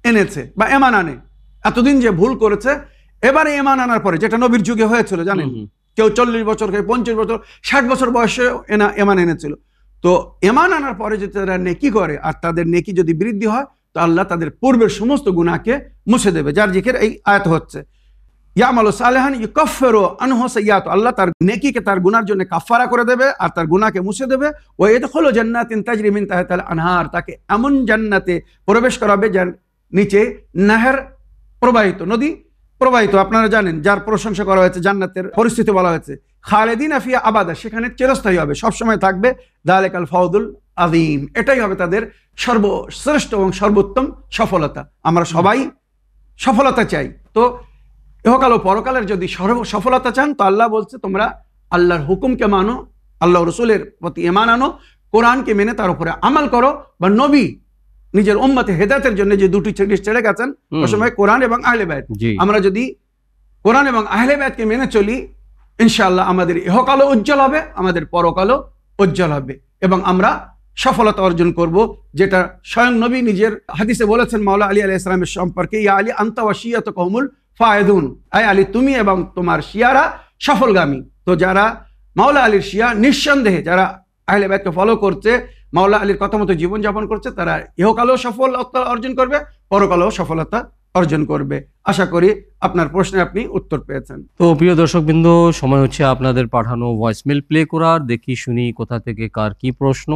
এনেছে বা ঈমান আনে, এতদিন যে ভুল করেছে, এবারে ঈমান আনার পরে, যেটা নবীর যুগে হয়েছিল জানেন, হুম, হুম। কেউ 40 বছর, কেউ 50 বছর, 60 বছর বয়সে ঈমান এনেছিল। তো ঈমান আনার পরে যদি তারা নেকি করে আর তাদের নেকি যদি বৃদ্ধি হয়, তো আল্লাহ তাদের পূর্বের সমস্ত গুনাহকে মুছে দেবে, যার জিকির এই আয়াত হচ্ছে। ইয়ামালু সালিহান ইউকাফিরু আনহু সাইয়্যাতু, আল্লাহ তার নেকিকে তার গুনার জন্য কাফারা করে দেবে আর তার গুনাহকে মুছে দেবে। ওয়া ইয়াদখুলু জান্নাতিন তাজরি মিন তাহতিল আনহার, তাকে এমন জান্নাতে প্রবেশ করাবে যার নিচে নাহের প্রবাহিত, নদী প্রবাহিত। আপনারা জানেন যার প্রশংসা করা হয়েছে, জান্নাতের পরিস্থিতি বলা হয়েছে খালিদিনা ফিহা আবাদা, সেখানে চিরস্থায়ী হবে, সবসময় থাকবে। যালিকাল ফাওজুল আযীম, এটাই হবে তাদের সর্বশ্রেষ্ঠ এবং সর্বোত্তম সফলতা। আমরা সবাই সফলতা চাই। তো ইহকাল ও পরকালের যদি সফলতা চান, তো আল্লাহ বলছে তোমরা আল্লাহর হুকুমকে মানো, আল্লাহ রসুলের প্রতি ঈমান আনো, কোরআনকে মেনে তার উপরে আমল করো, বা নবী নিজের উম্মতে হেদায়েতের জন্য যে দুটি জিনিস ছেড়ে গেছেন, হুম। ওই সময় কোরআন এবং আহলে বায়ত। জি। আমরা যদি কোরআন এবং আহলে বায়তকে মেনে চলি, ইনশাআল্লাহ আমাদের ইহকালও উজ্জ্বল হবে, আমাদের পরকালও উজ্জ্বল হবে, এবং আমরা সফলতা অর্জন করব, যেটা স্বয়ং নবী নিজের হাদিসে বলেছেন মাওলা আলী আলাইহিস সালামের সম্পর্কে, ইয়া আলী আনতা ওয়া শিয়াতুকা হুমুল ফায়েদুন, আয় আলী তুমি এবং তোমার শিয়ারা সফলগামী। তো যারা মাওলা আলীর শিয়া, নিঃসন্দেহে যারা আহলে বাইতকে ফলো করছে, মাওলা আলীর কথা মতো জীবনযাপন করছে, তারা ইহকালেও সফলতা অর্জন করবে, পরকালেও সফলতা অর্জন করবে। আশা করি আপনার প্রশ্নে আপনি উত্তর পেয়েছেন। তো প্রিয় দর্শকবৃন্দ, সময় হচ্ছে আপনাদের পাঠানো ভয়েসমেল প্লে করার। দেখি শুনি কোথা থেকে কার কি প্রশ্ন।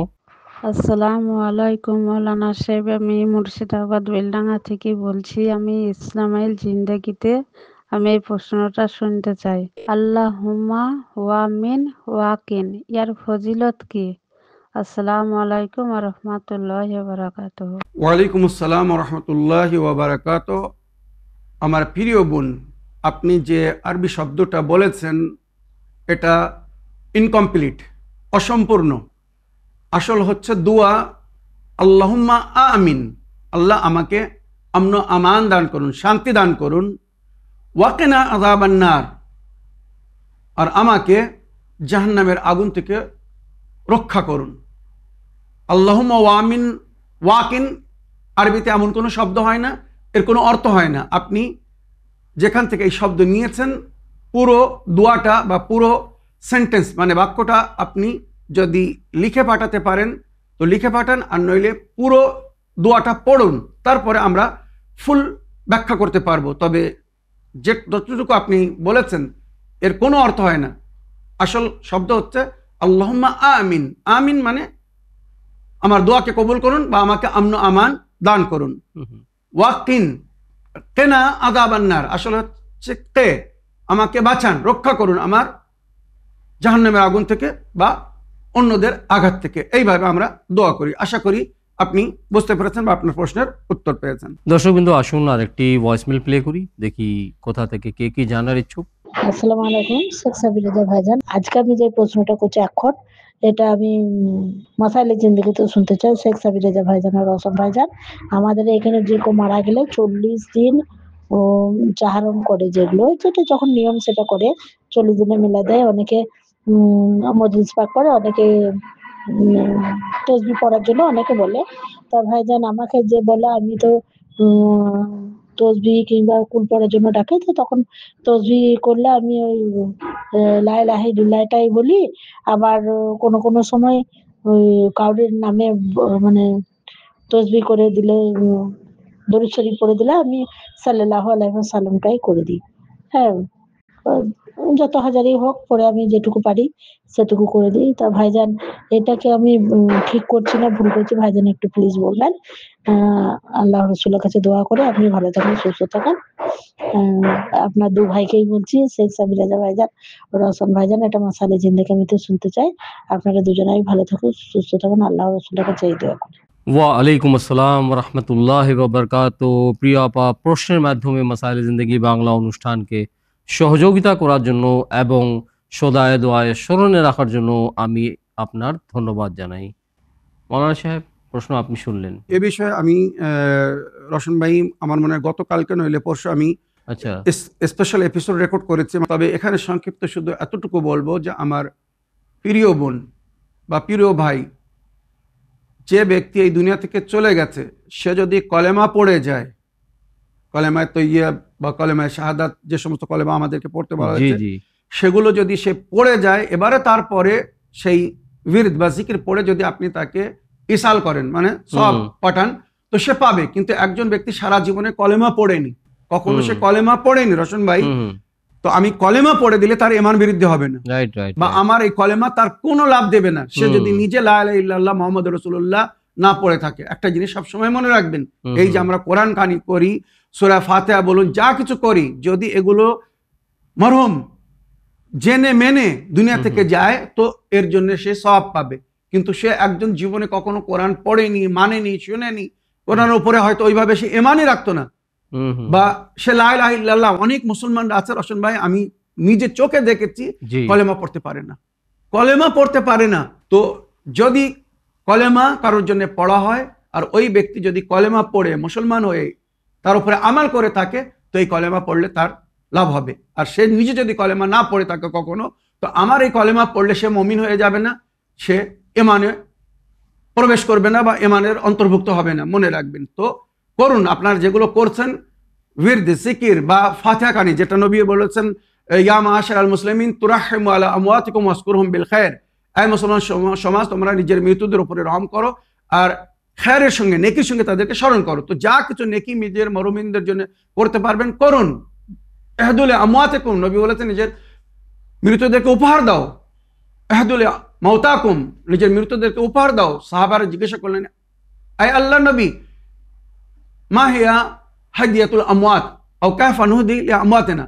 আসসালামু আলাইকুম মৌলানা সাহেব, আমি মুর্শিদাবাদ বেলডাঙ্গা থেকে বলছি। আমি ইসলামাইল জিন্দেগিতে আমি এই প্রশ্নটা শুনতে চাই। আল্লাহুম্মা ওয়া মিন ওয়াকিন, ইয়ার ফজিলত কি? আসসালামু আলাইকুম ওয়া রাহমাতুল্লাহি ওয়া বারাকাতুহু। ওয়ালাইকুম আসসালাম ওয়া রাহমাতুল্লাহি ওয়া বারাকাতুহু। আমার প্রিয় বোন, আপনি যে আরবি শব্দটা বলেছেন এটা ইনকমপ্লিট, অসম্পূর্ণ। আসল হচ্ছে দোয়া আল্লাহুম্মা আমিন, আল্লাহ আমাকে আমন আমান দান করুন, শান্তি দান করুন। ওয়াকিনা আযাবান নার, আর আমাকে জাহান্নামের আগুন থেকে রক্ষা করুন। আল্লাহুম্মা ওয়ামিন ওয়াকিন আরবিতে এমন কোনো শব্দ হয় না, এর কোনো অর্থ হয় না। আপনি যেখান থেকে এই শব্দ নিয়েছেন পুরো দোয়াটা বা পুরো সেন্টেন্স মানে বাক্যটা আপনি যদি লিখে পাঠাতে পারেন তো লিখে পাঠান, আর নইলে পুরো দোয়াটা পড়ুন, তারপরে আমরা ফুল ব্যাখ্যা করতে পারবো। তবে যে যতটুকু আপনি বলেছেন এর কোনো অর্থ হয় না। আসল শব্দ হচ্ছে আল্লাহুম্মা আমিন। আমিন মানে আমার দোয়াকে কবুল করুন বা আমাকে আমন আমান দান করুন। ওয়াকিন, কেনা আযাবান নার, আসলে হচ্ছে কে, আমাকে বাঁচান, রক্ষা করুন আমার জাহান্নামের আগুন থেকে বা অন্যদের আঘাত থেকে। এইভাবে আমরা দোয়া করি। আশা করি আপনি বুঝতে পেরেছেন বা আপনার প্রশ্নের উত্তর পেয়েছেন। দর্শকবৃন্দ, আসুন আর একটি ভয়েসমেল প্লে করি, দেখি কোথা থেকে কে কি জানার ইচ্ছুক। আসসালামু আলাইকুম শেখ সাবির রেজা ভাইজান, আজকে আমি যে প্রশ্নটা করছি এখন এটা আমি মাসাইলে জিন্দেগিতে শুনতে চাই। শেখ সাবির রেজা ভাইজান আর রওশন ভাইজান, আমাদের এখানে যে কেউ মারা গেলে 40 দিন ও জাহারম করে, যেগুলো যেটা যখন নিয়ম সেটা করে 40 দিনে মিলা দেয়। অনেকে মজলিস পাক করে, অনেকে তসবিহ পড়ার জন্য অনেকে বলে। তা ভাইজান আমাকে যে বলে আমি তো তসবিহ কিংবা কুল পড়ার জন্য ডাকে, তো তখন তসবিহ করলে আমি ওই লা ইলাহা ইল্লাল্লাহটাই বলি। আবার কোনো কোনো সময় ওই কাউরির নামে মানে তসবিহ করে দিলে, দরুদ শরীফ পড়ে দিলে আমি সাল্লাল্লাহু আলাইহি ওয়াসাল্লামটাই করে দিই। হ্যাঁ, যত হাজারই হোক পরে আমি যেটুকু পারি সেটুকু করে দিই। তা ভাইজান এটাকে আমি ঠিক করছি না ভুল করছি, ভাইজান একটু প্লিজ বলবেন। আল্লাহ রসুলের কাছে দোয়া করে আপনি ভালো থাকেন, সুস্থ থাকেন। আপনার দু ভাইকেই বলছি, শেখ সাবির রেজা ভাইজান ও রওশন ভাইজান, এটা মাসালে জিন্দেগি আমি তো শুনতে চাই। আপনারা দুজনেই ভালো থাকুন, সুস্থ থাকুন, আল্লাহ রসুলের কাছে এই দোয়া করি। ওয়ালাইকুম আসসালাম ওয়া রাহমাতুল্লাহি ওয়া বারাকাতুহু। প্রিয় আপা, প্রশ্নের মাধ্যমে মাসাইলে জিন্দেগি বাংলা অনুষ্ঠানকে সহযোগিতা করার জন্য এবং সদায় দোয়ায় স্মরণে রাখার জন্য আমি আপনার ধন্যবাদ জানাই। মৌলানা সাহেব, প্রশ্ন আপনি শুনলেন। এ বিষয়ে আমি রওশন ভাই, আমার মনে হয় গতকালকে নইলে পরশু আমি আচ্ছা, স্পেশাল এপিসোড রেকর্ড করেছি। তবে এখানে সংক্ষিপ্ত শুধু এতটুকু বলবো যে আমার প্রিয় বোন বা প্রিয় ভাই, যে ব্যক্তি এই দুনিয়া থেকে চলে গেছে, সে যদি কলেমা পড়ে যায়, কলেমায় তৈয়্যিব বা কলেমায় শাহাদাত, যে সমস্ত কলেমা আমাদেরকে পড়তে বলা জি হয়েছে, জি, সেগুলো যদি সে পড়ে যায়, এবারে তারপরে সেই বিরদ বা জিকির পড়ে যদি আপনি তাকে ইসাল করেন মানে সব পাঠান, তো সে পাবে। কিন্তু একজন ব্যক্তি সারা জীবনে কলেমা পড়েনি, কখনো সে কলেমা পড়েনি রওশন ভাই, তো আমি কলেমা পড়ে দিলে তার ঈমান বিরুদ্ধে হবে না, রাইট রাইট, বা আমার এই কলেমা তার কোনো লাভ দেবে না, সে যদি নিজে লা ইলাহা ইল্লাল্লাহ মুহাম্মাদুর রাসূলুল্লাহ না পড়ে থাকে। একটা জিনিস সবসময় মনে রাখবেন, এই যে আমরা কোরআন কানি করি, সূরা ফাতিহা বলুন, যা কিছু করি, যদি এগুলো মরহুম জেনে মেনে দুনিয়া থেকে যায় তো এর জন্য সে সওয়াব পাবে। কিন্তু সে একজন জীবনে কখনো কোরআন পড়েনি, মানেনি, শুনেনি, কোরআনের উপরে হয়তো ওইভাবে সে ঈমানই রাখতো না, বা সে লা ইলাহা ইল্লাল্লাহ, অনেক মুসলমানরা আছে রওশন ভাই, আমি নিজে চোখে দেখেছি কলেমা পড়তে পারে না, কলেমা পড়তে পারে না। তো যদি কলেমা কারোর জন্য পড়া হয় আর ওই ব্যক্তি যদি কলেমা পড়ে মুসলমান হয়ে তার উপরে আমাল করে থাকে, তো এই কলেমা পড়লে তার লাভ হবে। আর সে নিজে যদি কলেমা না পড়ে থাকে কখনো, তো আমার এই কলেমা পড়লে সে মুমিন হয়ে যাবে না, সে ঈমানে প্রবেশ করবে না বা ঈমানের অন্তর্ভুক্ত হবে না। মনে রাখবেন। তো করুন, আপনার যেগুলো করছেন উইরদ জিকির বা ফাতিহা কানি, যেটা নবী বলেছেন ইয়া মাশারাল মুসলিমিন তুরাহিমু আলা আমওয়াতিকুম ওয়াজকুরহুম বিল খায়র, এই মুসলমান সমাজ তোমরা নিজের মৃতদের উপরে রহম করো আর খায়রের সঙ্গে নেকির সঙ্গে তাদেরকে স্মরণ করো। তো যা কিছু নেকি নিজের মরমিনদের জন্য করতে পারবেন করুন। এহদুল আমওয়াতিকুম, নবী বলেছেন নিজের মৃতদেরকে উপহার দাও। এহদুল মাউতাকুম, নিজের মৃতদেরকে উপহার দাও। সাহাবারা জিজ্ঞাসা করলেন আই আল্লাহ নবী মা হিয়া হাদিয়াতুল আমওয়াত আও কাইফা নুহদি লিআমওয়াতিনা,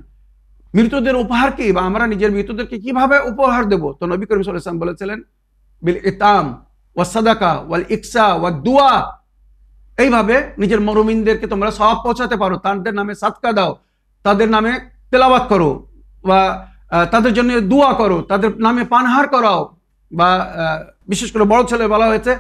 মৃতদের উপহার কি, বা আমরা নিজের মৃতদেরকে কিভাবে উপহার দেব? তো নবী করিম সাল্লাল্লাহু আলাইহি ওয়াসাল্লাম বলেছিলেন বিল ইতাম ওয়াস সাদাকা ওয়াল ইকসা ওয়াদ দুআ, এইভাবে নিজের মরমিনদেরকে তোমরা সওয়াব পৌঁছাতে পারো। তাদের নামে সাদকা দাও, তাদের নামে তেলাওয়াত করো, বা তাদের জন্য দোয়া করো, তাদের নামে পানহার করাও, বা বিশেষ করে বড় ছেলে বলা হয়েছে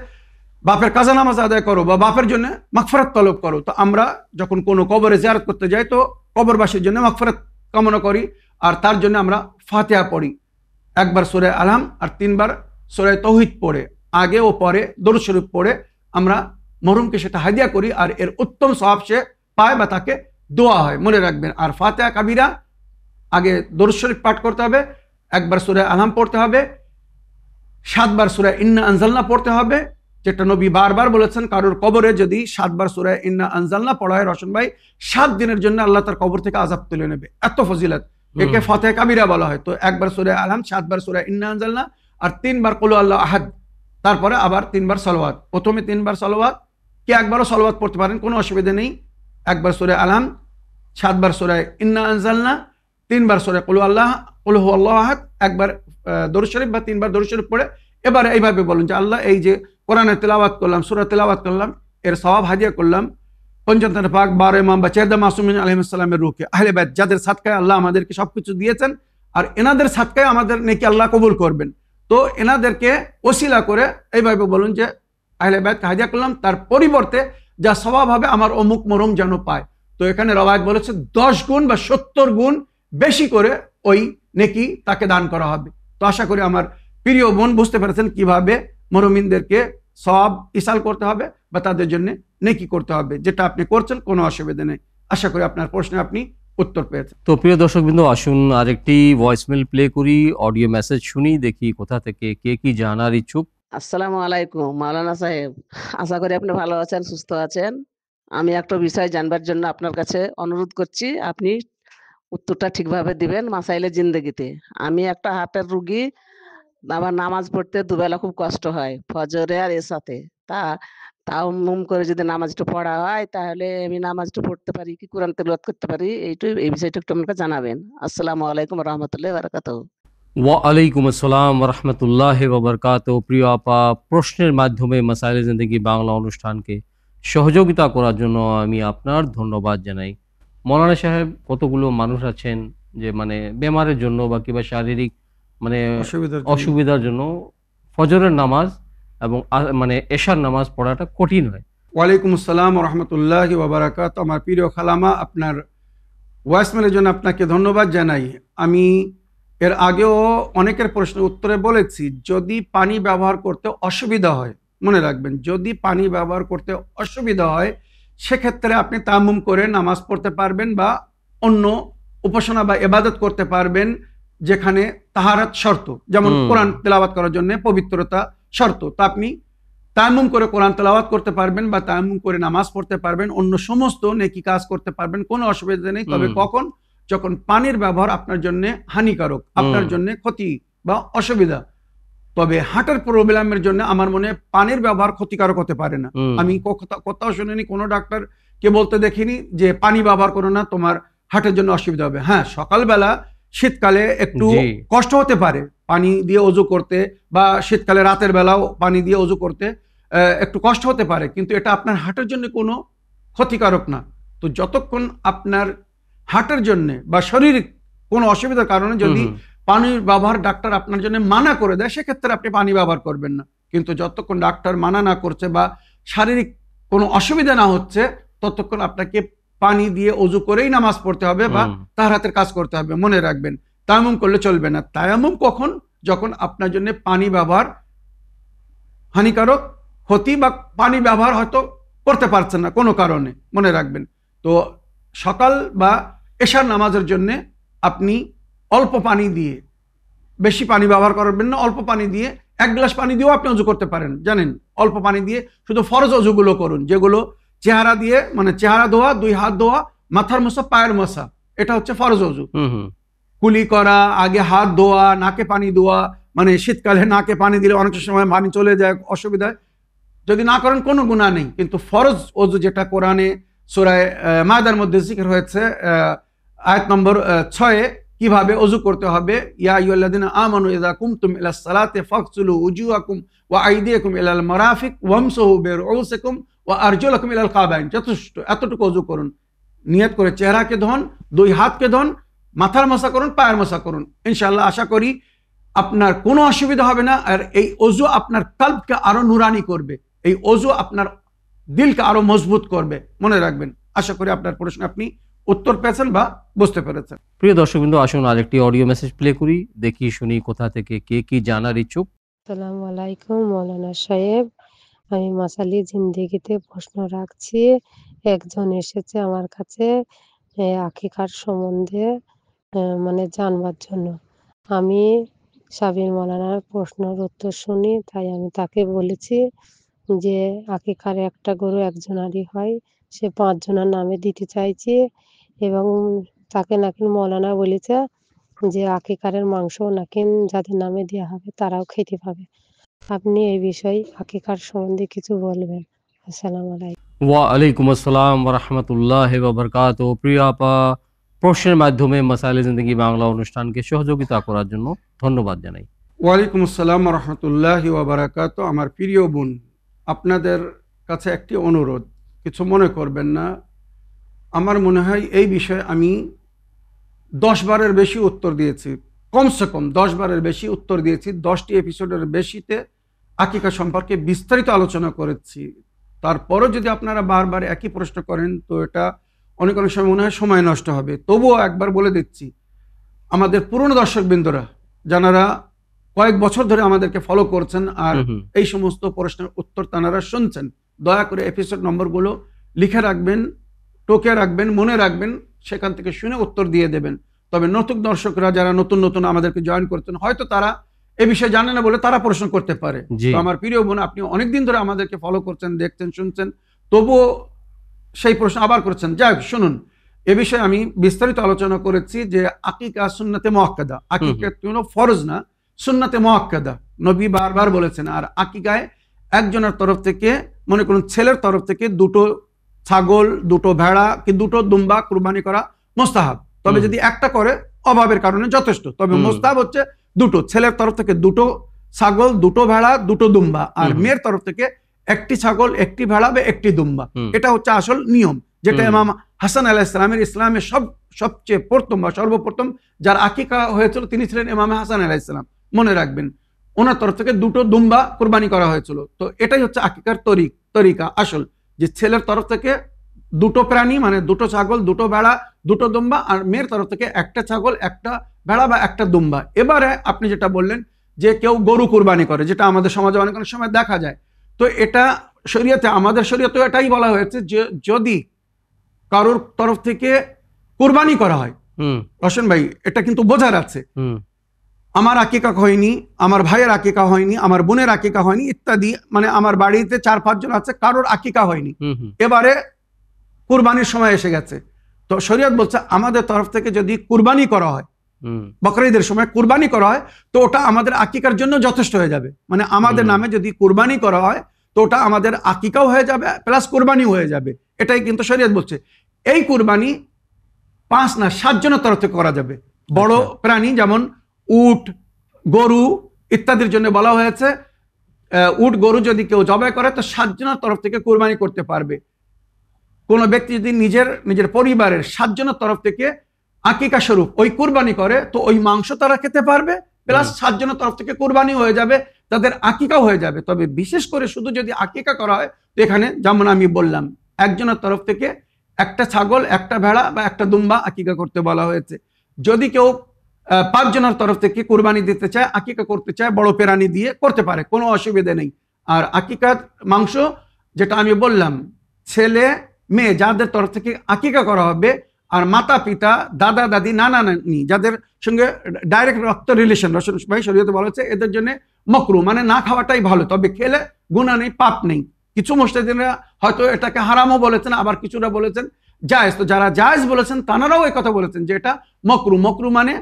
বাপের কাজা নামাজ আদায় করো বা বাপের জন্য মাগফিরাত তলব করো। তো আমরা যখন কোনো কবরে জিয়ারত করতে যাই তো কবরবাসীর জন্য মাগফিরাত কামনা করি আর তার জন্য আমরা ফাতিহা পড়ি, একবার সূরা আলহাম আর 3 বার সূরা তাওহীদ পড়ে, আগে ও পরে দরুদ শরীফ পড়ে আমরা মরহুমকে সেটা হাদিয়া করি, আর এর উত্তম সওয়াব সে পায় বা তাকে দোয়া হয়, মনে রাখবেন। আর ফাতিহা কাবিরা আগে দরুদ শরীফ পাঠ করতে হবে, একবার সূরা আলহাম পড়তে হবে, 7 বার সূরা ইন্না আনজালনা পড়তে হবে, যেটা নবী বারবার বলেছেন কারোর কবরে যদি 7 বার সূরা ইন্না আনজালনা পড়া হয় রশন ভাই 7 দিনের জন্য আল্লাহ তার কবর থেকে আযাব তুলে নেবে, এত ফজিলত, একে ফাতিহা কাবিরা বলা হয়। তো একবার সূরা আলহাম, 7 বার সূরা ইন্না আনজালনা আর 3 বার কুল আল্লাহু আহাদ, তারপরে আবার 3 বার সালাওয়াত। প্রথমে 3 বার সালাওয়াত, কি একবারও সালাওয়াত পড়তে পারেন, কোনো অসুবিধা নেই। একবার সূরা আলহাম, 7 বার সূরা ইন্না আনজালনা, 3 বার সূরা কুল আল্লাহু আহাদ, একবার দরুদ শরীফ বা 3 বার দরুদ শরীফ পড়ে এবারে এইভাবে বলুন যে আল্লাহ এই যে কোরআনের তেলাওয়াত করলাম, সূরা তেলাওয়াত করলাম, এর সওয়াব হাদিয়া করলাম পঞ্চতন পাক 12 ইমাম বা 14 মাসুমিন আলাইহিস সালামের রূহকে, আহলে বাইত যাদের সাদকায় আল্লাহ আমাদেরকে সবকিছু দিয়েছেন আর এনাদের সাদকায় আমাদের নেকি আল্লাহ কবুল করবেন। তো এনাদেরকে ওসিলা করে এইভাবে বলুন যে আহলে বাইতকে হাদিয়া করলাম, তার পরিবর্তে যা সওয়াব হবে আমার অমুক মরহুম যেন পায়। তো এখানে রওয়ায়াত বলেছে 10 গুণ বা 70 গুণ বেশি করে ওই নেকি তাকে দান করা হবে। তো আশা করি আমার প্রিয় বোন বুঝতে পেরেছেন কিভাবে মরমিনদেরকে সওয়াব ইসাল করতে হবে বা তাদের জন্য নেকি করতে হবে, যেটা আপনি করছেন, কোনো অসুবিধা নেই। আশা করি আপনার প্রশ্নে আপনি উত্তর পেয়েছেন। তো প্রিয় দর্শকবৃন্দ, আসুন আরেকটি ভয়েসমেল প্লে করি, অডিও মেসেজ শুনি, দেখি কোথা থেকে কে কি জানার ইচ্ছুক। আসসালামু আলাইকুম মাওলানা সাহেব, আশা করি আপনি ভালো আছেন, সুস্থ আছেন। আমি একটা বিষয় জানবার জন্য আপনার কাছে অনুরোধ করছি, আপনি উত্তরটা ঠিকভাবে দিবেন। মাসাইলে জিন্দেগিতে আমি একটা হার্টের রুগী, আমার নামাজ পড়তে দুবেলা খুব কষ্ট হয়, ফজরে আর এসাতে। তাও মুম করে যদি নামাজটা পড়া হয় তাহলে আমি নামাজটা পড়তে পারি কি, কোরআন তেলাওয়াত করতে পারি, এই বিষয়টা একটু আমাকে জানাবেন। আসসালামু আলাইকুম রহমতুল্লাহ বারাকাতুহু। ওয়ালাইকুম আসসালাম রহমতুল্লাহ ওবরকাত। প্রিয় আপা, প্রশ্নের মাধ্যমে মাসাইলে জিন্দেগি বাংলা অনুষ্ঠানকে সহযোগিতা করার জন্য আমি আপনার ধন্যবাদ জানাই। মৌলানা সাহেব, কতগুলো মানুষ আছেন যে মানে বেমারের জন্য বা কিংবা শারীরিক মানে অসুবিধার জন্য ফজরের নামাজ এবং মানে এশার নামাজ পড়াটা কঠিন হয়। ওয়ালাইকুম আসসালাম রহমতুল্লাহি ওয়া বারাকাতুহু। আমার প্রিয় খালামা, আপনার ভয়েসমেলের জন্য আপনাকে ধন্যবাদ জানাই। আমি এর আগেও অনেকের প্রশ্নের উত্তরে বলেছি, যদি পানি ব্যবহার করতে অসুবিধা হয়, মনে রাখবেন, যদি পানি ব্যবহার করতে অসুবিধা হয় সেক্ষেত্রে আপনি তায়াম্মুম করে নামাজ পড়তে পারবেন বা অন্য উপাসনা বা ইবাদত করতে পারবেন যেখানে তাহারাত শর্ত, যেমন কোরআন তেলাওয়াত করার জন্য পবিত্রতা শর্ত। তো আপনি তায়াম্মুম করে কোরআন তেলাওয়াত করতে পারবেন বা তায়াম্মুম করে নামাজ পড়তে পারবেন, অন্য সমস্ত নেকি কাজ করতে পারবেন, কোনো অসুবিধা নেই। তবে কখন? যখন পানির ব্যবহার আপনার জন্য হানিকারক, আপনার জন্য ক্ষতি বা অসুবিধা। তবে হার্টের প্রবলেমের জন্য আমার মনে পানির ব্যবহার ক্ষতিকারক হতে পারে না। আমি কোথাও শুনিনি, কোনো ডাক্তার কে বলতে দেখিনি যে পানি ব্যবহার করো না, তোমার হার্টের জন্য অসুবিধা হবে। হ্যাঁ, সকালবেলা শীতকালে একটু কষ্ট হতে পারে পানি দিয়ে অজু করতে, বা শীতকালে রাতের বেলাও পানি দিয়ে অজু করতে একটু কষ্ট হতে পারে, কিন্তু এটা আপনার হার্টের জন্য কোনো ক্ষতিকারক না। তো যতক্ষণ আপনার হার্টের জন্য বা শারীরিক কোনো অসুবিধার কারণে যদি পানির ব্যবহার ডাক্তার আপনার জন্য মানা করে দেয়, সেক্ষেত্রে আপনি পানি ব্যবহার করবেন না। কিন্তু যতক্ষণ ডাক্তার মানা না করছে বা শারীরিক কোনো অসুবিধা না হচ্ছে, ততক্ষণ আপনাকে পানি দিয়ে অজু করেই নামাজ পড়তে হবে বা তাহারাতের কাজ করতে হবে। মনে রাখবেন, তায়াম্মুম করলে চলবে না। তায়াম্মুম কখন? যখন আপনার জন্য পানি ব্যবহার হানিকারক, ক্ষতি, বা পানি ব্যবহার হয়তো করতে পারছেন না কোনো কারণে, মনে রাখবেন। তো সকাল বা এশার নামাজের জন্য আপনি অল্প পানি দিয়ে, বেশি পানি ব্যবহার করবেন না, অল্প পানি দিয়ে, 1 গ্লাস পানি দিয়েও আপনি অজু করতে পারেন। জানেন, অল্প পানি দিয়ে শুধু ফরজ অজুগুলো করুন, যেগুলো চেহারা দিয়ে, মানে চেহারা ধোয়া, 2 হাত ধোয়া, মাথার মোছা, পায়ের মোছা, এটা হচ্ছে ফরজ অজু। কুলি করা, আগে হাত ধোয়া, নাকে পানি দেওয়া, মানে শীতকালে নাকে পানি দিলে অনেক সময় পানি চলে যায়, অসুবিধায়, যদি না করেন কোনো গুনাহ নেই। কিন্তু ফরজ অজু যেটা কোরআনে সূরা মায়দার মধ্যে জিকির হয়েছে, আয়াত নম্বর 6, কিভাবে অজু করতে হবে, ইয়া আইয়ুহাল্লাযিনা আমানু ইযা কুমতুম ইলাস সালাতি ফাগসিলু উজুহাকুম ওয়া আইদিয়াকুম ইলাল মারাফিক ওয়ামসাহু বিরউসিকুম ওয়া আরজুলাকুম ইলাল কাবাইন। যথেষ্ট, এতটুকু অজু করুন, নিয়ত করে চেহারাকে ধোন, 2 হাতকে ধোন, মাথার মাসা করুন, পায়ের মাসা করুন। ইনশাআল্লাহ আশা করি আপনার কোনো অসুবিধা হবে না। আর এই অজু আপনার কলবকে আরো নুরানি করবে, এই অজু আপনার দিলকে আরো মজবুত করবে, মনে রাখবেন। আশা করি আপনার প্রশ্ন আপনি উত্তর পেয়েছেন বা বুঝতে পেরেছেন। প্রিয় দর্শকবৃন্দ, আসুন আরেকটি অডিও মেসেজ প্লে করি, দেখি শুনি কোথা থেকে কে কি জানার ইচ্ছুক। আসসালামু আলাইকুম মৌলানা সাহেব, আমি মাসালি জিন্দেগিতে প্রশ্ন রাখছি। একজন এসেছে আমার কাছে আকিকার সম্বন্ধে মানে জানবার জন্য। আমি সাবির মৌলানার প্রশ্নের উত্তর শুনি, তাই আমি তাকে বলেছি যে আকিকার একটা গরু একজনারই হয়, সে 5 জনের নামে দিতে চাইছে, এবং তাকে নাকি মৌলানা বলেছে যে আকিকারের মাংস নাকি যাদের নামে দেওয়া হবে তারাও খেতে পাবে। আপনি এই বিষয়ে আকিকার সম্বন্ধে কিছু বলবেন। আসসালামু আলাইকুম। ওয়া আলাইকুম আসসালাম ওয়া রাহমাতুল্লাহি ওয়া বারাকাতুহু। প্রিয় আপা, প্রশ্নের মাধ্যমে মাসাইলে জিন্দেগি বাংলা অনুষ্ঠানকে সহযোগিতা করার জন্য ধন্যবাদ জানাই। ওয়ালাইকুম আসসালাম ওয়া রাহমাতুল্লাহি ওয়া বারাকাতুহু। আমার প্রিয় বোন, আপনাদের কাছে একটি অনুরোধ, কিছু মনে করবেন না। আমার মনে হয় এই বিষয়ে আমি 10 বারের বেশি উত্তর দিয়েছি, কমসে কম 10 বারের বেশি উত্তর দিয়েছি, 10টি এপিসোডের বেশিতে আকিকা সম্পর্কে বিস্তারিত আলোচনা করেছি। তারপরও যদি আপনারা বারবার একই প্রশ্ন করেন তো এটা অনেক সময় মনে হয় সময় নষ্ট হবে। তবুও একবার বলে দিচ্ছি, আমাদের পুরনো দর্শকবৃন্দরা যারা কয়েক বছর ধরে আমাদেরকে ফলো করছেন আর এই সমস্ত প্রশ্নের উত্তর তারা শুনছেন, দয়া করে এপিসোড নম্বরগুলো লিখে রাখবেন, টোকে রাখবেন, মনে রাখবেন, সেখান থেকে শুনে উত্তর দিয়ে দেবেন। তবে নতুন দর্শকরা যারা নতুন নতুন আমাদেরকে জয়েন করছেন, হয়তো তারা এ বিষয়ে জানে না বলে তারা প্রশ্ন করতে পারে। তো আমার প্রিয় বোন, আপনি অনেকদিন ধরে আমাদেরকে ফলো করছেন, দেখছেন, শুনছেন, তবুও সেই প্রশ্ন আবার করছেন। যাই শুনুন, এ বিষয়ে আমি বিস্তারিত আলোচনা করেছি যে আকিকা সুন্নাতে মুআক্কাদা, আকিকা কোনো ফরজ না, সুন্নাতে মুআক্কাদা, নবী বারবার বলেছেন। আর আকিকায় একজনের তরফ থেকে, মনে করুন ছেলের তরফ থেকে 2টো ছাগল, 2টো ভেড়া কি 2টো দুম্বা কুরবানি করা মুস্তাহাব। তবে যদি একটা করে অভাবের কারণে যথেষ্ট, তবে মুস্তাহাব হচ্ছে 2টো। ছেলের তরফ থেকে 2টো ছাগল, 2টো ভেড়া, 2টো দুম্বা, আর মেয়ের তরফ থেকে 1টি ছাগল, 1টি ভেড়া বা 1টি দুম্বা। এটা হচ্ছে আসল নিয়ম, যেটা ইমাম হাসান আলাইহিস সালামের ইসলামের সবচেয়ে প্রথম বা সর্বপ্রথম যার আকিকা হয়েছিল তিনি ছিলেন ইমাম হাসান আলাইহিস সালাম। মনে রাখবেন, ওনার তরফ থেকে 2টো দুম্বা কুরবানি করা হয়েছিল। তো এটাই হচ্ছে আকিকার তরিকা আসল, যে ছেলের তরফ থেকে 2টো প্রাণী, মানে 2টো ছাগল, 2টো ভেড়া, 2টো দুম্বা, আর মেয়ের তরফ থেকে 1টা ছাগল, 1টা ভেড়া বা 1টা দুম্বা। এবারে আপনি যেটা বললেন যে কেউ গরু কুরবানি করে, যেটা আমাদের সমাজে অনেক সময় দেখা যায়, তো এটা শরীয়তে, আমাদের শরীয়তে এটাই বলা হয়েছে যে যদি কারোর তরফ থেকে কুরবানি করা হয়, রশন ভাই এটা কিন্তু বোঝার আছে, আমার আকিকা হয়নি, আমার ভাইয়ের আকিকা হয়নি, আমার বোনের আকিকা হয়নি ইত্যাদি, মানে আমার বাড়িতে 4-5 জন আছে, কারোর আকিকা হয়নি, এবারে কুরবানির সময় এসে গেছে। তো শরীয়ত বলছে আমাদের তরফ থেকে যদি কুরবানি করা হয়, বকরা ঈদের সময় কুরবানি করা হয়, তো ওটা আমাদের আকিকার জন্য যথেষ্ট হয়ে যাবে। মানে আমাদের নামে যদি কুরবানি করা হয় তো ওটা আমাদের আকিকাও হয়ে যাবে প্লাস কুরবানিও হয়ে যাবে। এটাই কিন্তু শরীয়ত বলছে। এই কুরবানি 5 না 7 জনের তরফ থেকে করা যাবে। বড় প্রাণী যেমন উট, গরু ইত্যাদির জন্য বলা হয়েছে, উট গরু যদি কেউ জবাই করে তো 7 জনের তরফ থেকে কুরবানি করতে পারবে। কোনো ব্যক্তি যদি নিজের পরিবারের 7 জনের তরফ থেকে আকিকা স্বরূপ ওই কুরবানি করে, তো ওই মাংস তারা খেতে পারবে, প্লাস 7 জনের তরফ থেকে কুরবানি হয়ে যাবে, তাদের আকিকাও হয়ে যাবে। তবে বিশেষ করে শুধু যদি আকিকা করা হয়, তো এখানে যেমন আমি বললাম, একজনের তরফ থেকে 1টা ছাগল, 1টা ভেড়া বা 1টা দুম্বা আকিকা করতে বলা হয়েছে। যদি কেউ 5 জনের তরফ থেকে কুরবানি দিতে চায়, আকিকা করতে চায়, বড় প্রাণী দিয়ে করতে পারে, কোনো অসুবিধা নেই। আর আকিকার মাংস যেটা আমি বললাম, ছেলে মেয়ে যাদের তরফ থেকে আকিকা করা হবে, আর মাতা পিতা, দাদা দাদি, নানা নানি যাদের সঙ্গে ডাইরেক্ট রক্ত রিলেশন, রসুল ভাই শরীয়তে বলা হচ্ছে এদের জন্য মকরু, মানে না খাওয়াটাই ভালো, তবে খেলে গুনাহ নেই, পাপ নেই। কিছু মুস্তাহিদিনরা হয়তো এটাকে হারামও বলেছেন, আবার কিছুটা বলেছেন জায়েজ। তো যারা জায়েজ বলেছেন তানারাও এই কথা বলেছেন যে এটা মকরু। মকরু মানে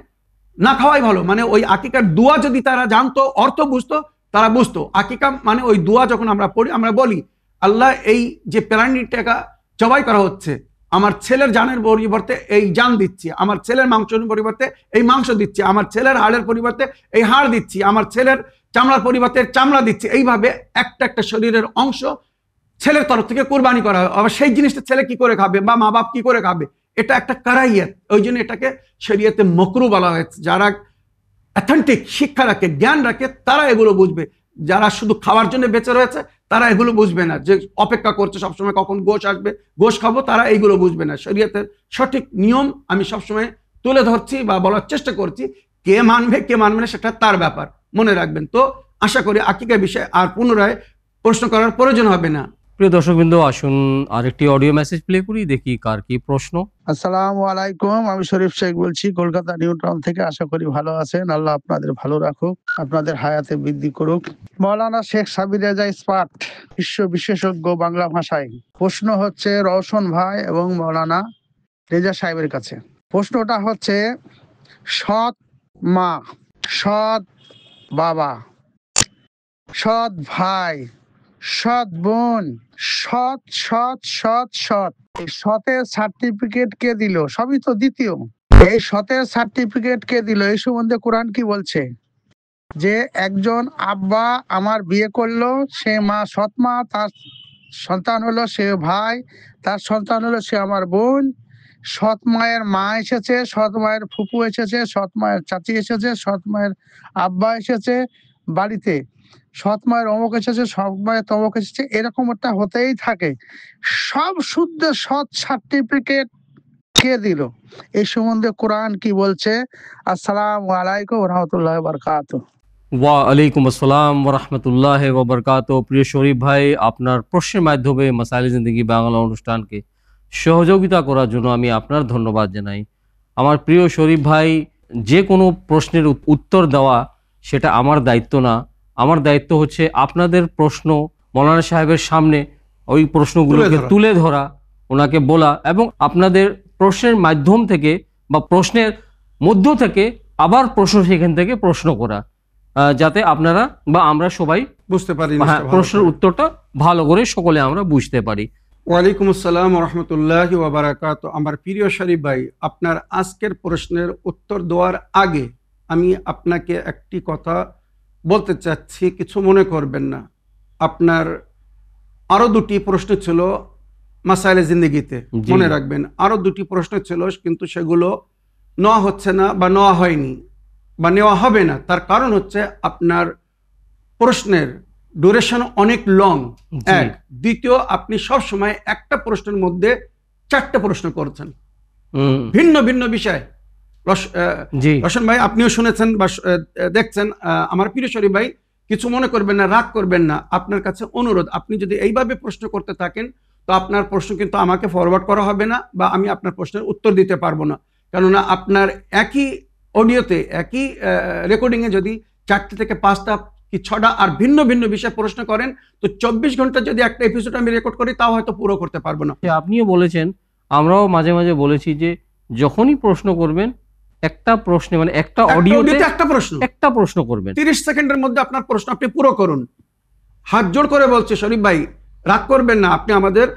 না খাওয়াই ভালো, মানে ওই আকিকার দোয়া যদি তারা জানতো, অর্থ বুঝতো, তারা বুঝতো আকিকা মানে ওই দোয়া যখন আমরা পড়ি, আমরা বলি আল্লাহ এই যে প্রাণীটাকে জবাই করা হচ্ছে, আমার ছেলের জানের পরিবর্তে এই জান দিচ্ছি, আমার ছেলের মাংসের পরিবর্তে এই মাংস দিচ্ছি, আমার ছেলের হাড়ের পরিবর্তে এই হাড় দিচ্ছি, আমার ছেলের চামড়ার পরিবর্তে চামড়া দিচ্ছি। এইভাবে একটা একটা শরীরের অংশ ছেলের তরফ থেকে কোরবানি করা হয়। আবার সেই জিনিসটা ছেলে কি করে খাবে বা মা বাপ কি করে খাবে, এটা একটা কারাইয়াত। ওই জন্য এটাকে শরীয়তে মকরু বলা হয়েছে। যারা অথেন্টিক শিক্ষা রাখে, জ্ঞান রাখে, তারা এগুলো বুঝবে। যারা শুধু খাওয়ার জন্য বেঁচে রয়েছে তারা এগুলো বুঝবে না, যে অপেক্ষা করছে সবসময় কখন গোশ আসবে, গোশ খাবো, তারা এইগুলো বুঝবে না। শরীয়তের সঠিক নিয়ম আমি সবসময় তুলে ধরছি বা বলার চেষ্টা করছি। কে মানবে কে মানবে না সেটা তার ব্যাপার, মনে রাখবেন। তো আশা করি আকিকা বিষয়ে আর পুনরায় প্রশ্ন করার প্রয়োজন হবে না। প্রিয় দর্শকবৃন্দ, আসুন আরেকটি অডিও মেসেজ প্লে করি, দেখি কার কি প্রশ্ন। আসসালামু আলাইকুম, আমি শরীফ শেখ বলছি কলকাতা নিউ টাউন থেকে। আশা করি ভালো আছেন। আল্লাহ আপনাদের ভালো রাখুক, আপনাদের হায়াতে বৃদ্ধি করুক। মৌলানা শেখ সাবির রেজা ইস্পাত, বিশ্ব বিশেষজ্ঞ বাংলা ভাষায়। প্রশ্ন হচ্ছে রওশন ভাই এবং মৌলানা রেজা সাহেবের কাছে। প্রশ্নটা হচ্ছে, সৎ মা, সৎ বাবা, সৎ ভাই, সৎ বোন, সৎ সৎ সৎ সৎ, এই সতের সার্টিফিকেট কে দিল? সবই তো দ্বিতীয়। এই সতের সার্টিফিকেট কে দিল? এই সম্বন্ধে কোরআন কি বলছে? যে একজন আব্বা আমার বিয়ে করলো, সে মা সৎ মা, তার সন্তান হলো সে ভাই, তার সন্তান হলো সে আমার বোন। সৎ মায়ের মা এসেছে, সৎ মায়ের ফুপু এসেছে, সৎ মায়ের চাচি এসেছে, সৎ মায়ের আব্বা এসেছে বাড়িতে, সৎ মায়ের অমুক এসেছে, সৎ মায়ের তমক এসেছে, এরকম একটা হতেই থাকে। সব শুদ্ধ সৎ সার্টিফিকেট কে দিল? এই সম্বন্ধে কোরআন কি বলছে? আসসালামু আলাইকুম ওয়া রাহমাতুল্লাহি ওয়া বারাকাতুহু। ওয়া আলাইকুম আসসালাম ওয়া রাহমাতুল্লাহি ওয়া বারাকাতুহু। প্রিয় শরীফ ভাই, আপনার প্রশ্নের মাধ্যমে মাসাইল জিন্দেগি বাংলা অনুষ্ঠানকে সহযোগিতা করার জন্য আমি আপনার ধন্যবাদ জানাই। আমার প্রিয় শরীফ ভাই, যে কোনো প্রশ্নের উত্তর দেওয়া সেটা আমার দায়িত্ব না। আমার দায়িত্ব হচ্ছে আপনাদের প্রশ্ন মৌলানা সাহেবের সামনে ওই প্রশ্নগুলোকে তুলে ধরা, ওনাকে বলা, এবং আপনাদের প্রশ্নের মাধ্যম থেকে বা প্রশ্নের মধ্য থেকে আবার প্রশ্ন সেখান থেকে প্রশ্ন করা, যাতে আপনারা বা আমরা সবাই বুঝতে পারি, প্রশ্নের উত্তরটা ভালো করে সকলে আমরা বুঝতে পারি। ওয়ালাইকুম আসসালাম ওয়া রাহমাতুল্লাহি ওয়া বারাকাতুহু। আমার প্রিয় শরীফ ভাই, আপনার আজকের প্রশ্নের উত্তর দেওয়ার আগে আমি আপনাকে একটি কথা বলতে চাচ্ছি, কিছু মনে করবেন না। আপনার আরো দুটি প্রশ্ন ছিল মাসাইলে জিন্দেগিতে, মনে রাখবেন। আরো দুটি প্রশ্ন ছিল, কিন্তু সেগুলো নেওয়া হচ্ছে না বা নেওয়া হয়নি বা নেওয়া হবে না। তার কারণ হচ্ছে আপনার প্রশ্নের ডিউরেশন অনেক লং, এক। দ্বিতীয়, আপনি সব সময় একটা প্রশ্নের মধ্যে চারটে প্রশ্ন করছেন ভিন্ন ভিন্ন বিষয়। রোশন ভাই, আপনিও শুনেছেন বা দেখছেন। আমার প্রিয় শরীফ ভাই, কিছু মনে করবেন না, রাগ করবেন না। আপনার কাছে অনুরোধ, আপনি যদি এইভাবে প্রশ্ন করতে থাকেন তো আপনার প্রশ্ন কিন্তু আমাকে ফরওয়ার্ড করা হবে না বা আমি আপনার প্রশ্নের উত্তর দিতে পারবো না। কেননা আপনার একই অডিওতে, একই রেকর্ডিংয়ে যদি 4 থেকে 5টা কি 6টা আর ভিন্ন ভিন্ন বিষয়ে প্রশ্ন করেন, তো 24 ঘন্টা যদি একটা এপিসোড আমি রেকর্ড করি তাও হয়তো পুরো করতে পারবো না। আপনিও বলেছেন, আমরাও মাঝে মাঝে বলেছি যে যখনই প্রশ্ন করবেন একটা প্রশ্নে, মানে একটা অডিওতে একটা প্রশ্ন করবেন, 30 সেকেন্ডের মধ্যে আপনার প্রশ্ন আপনি পুরো করুন। হাত জোড় করে বলছে শরীফ ভাই, রাগ করবেন না। আপনি আমাদের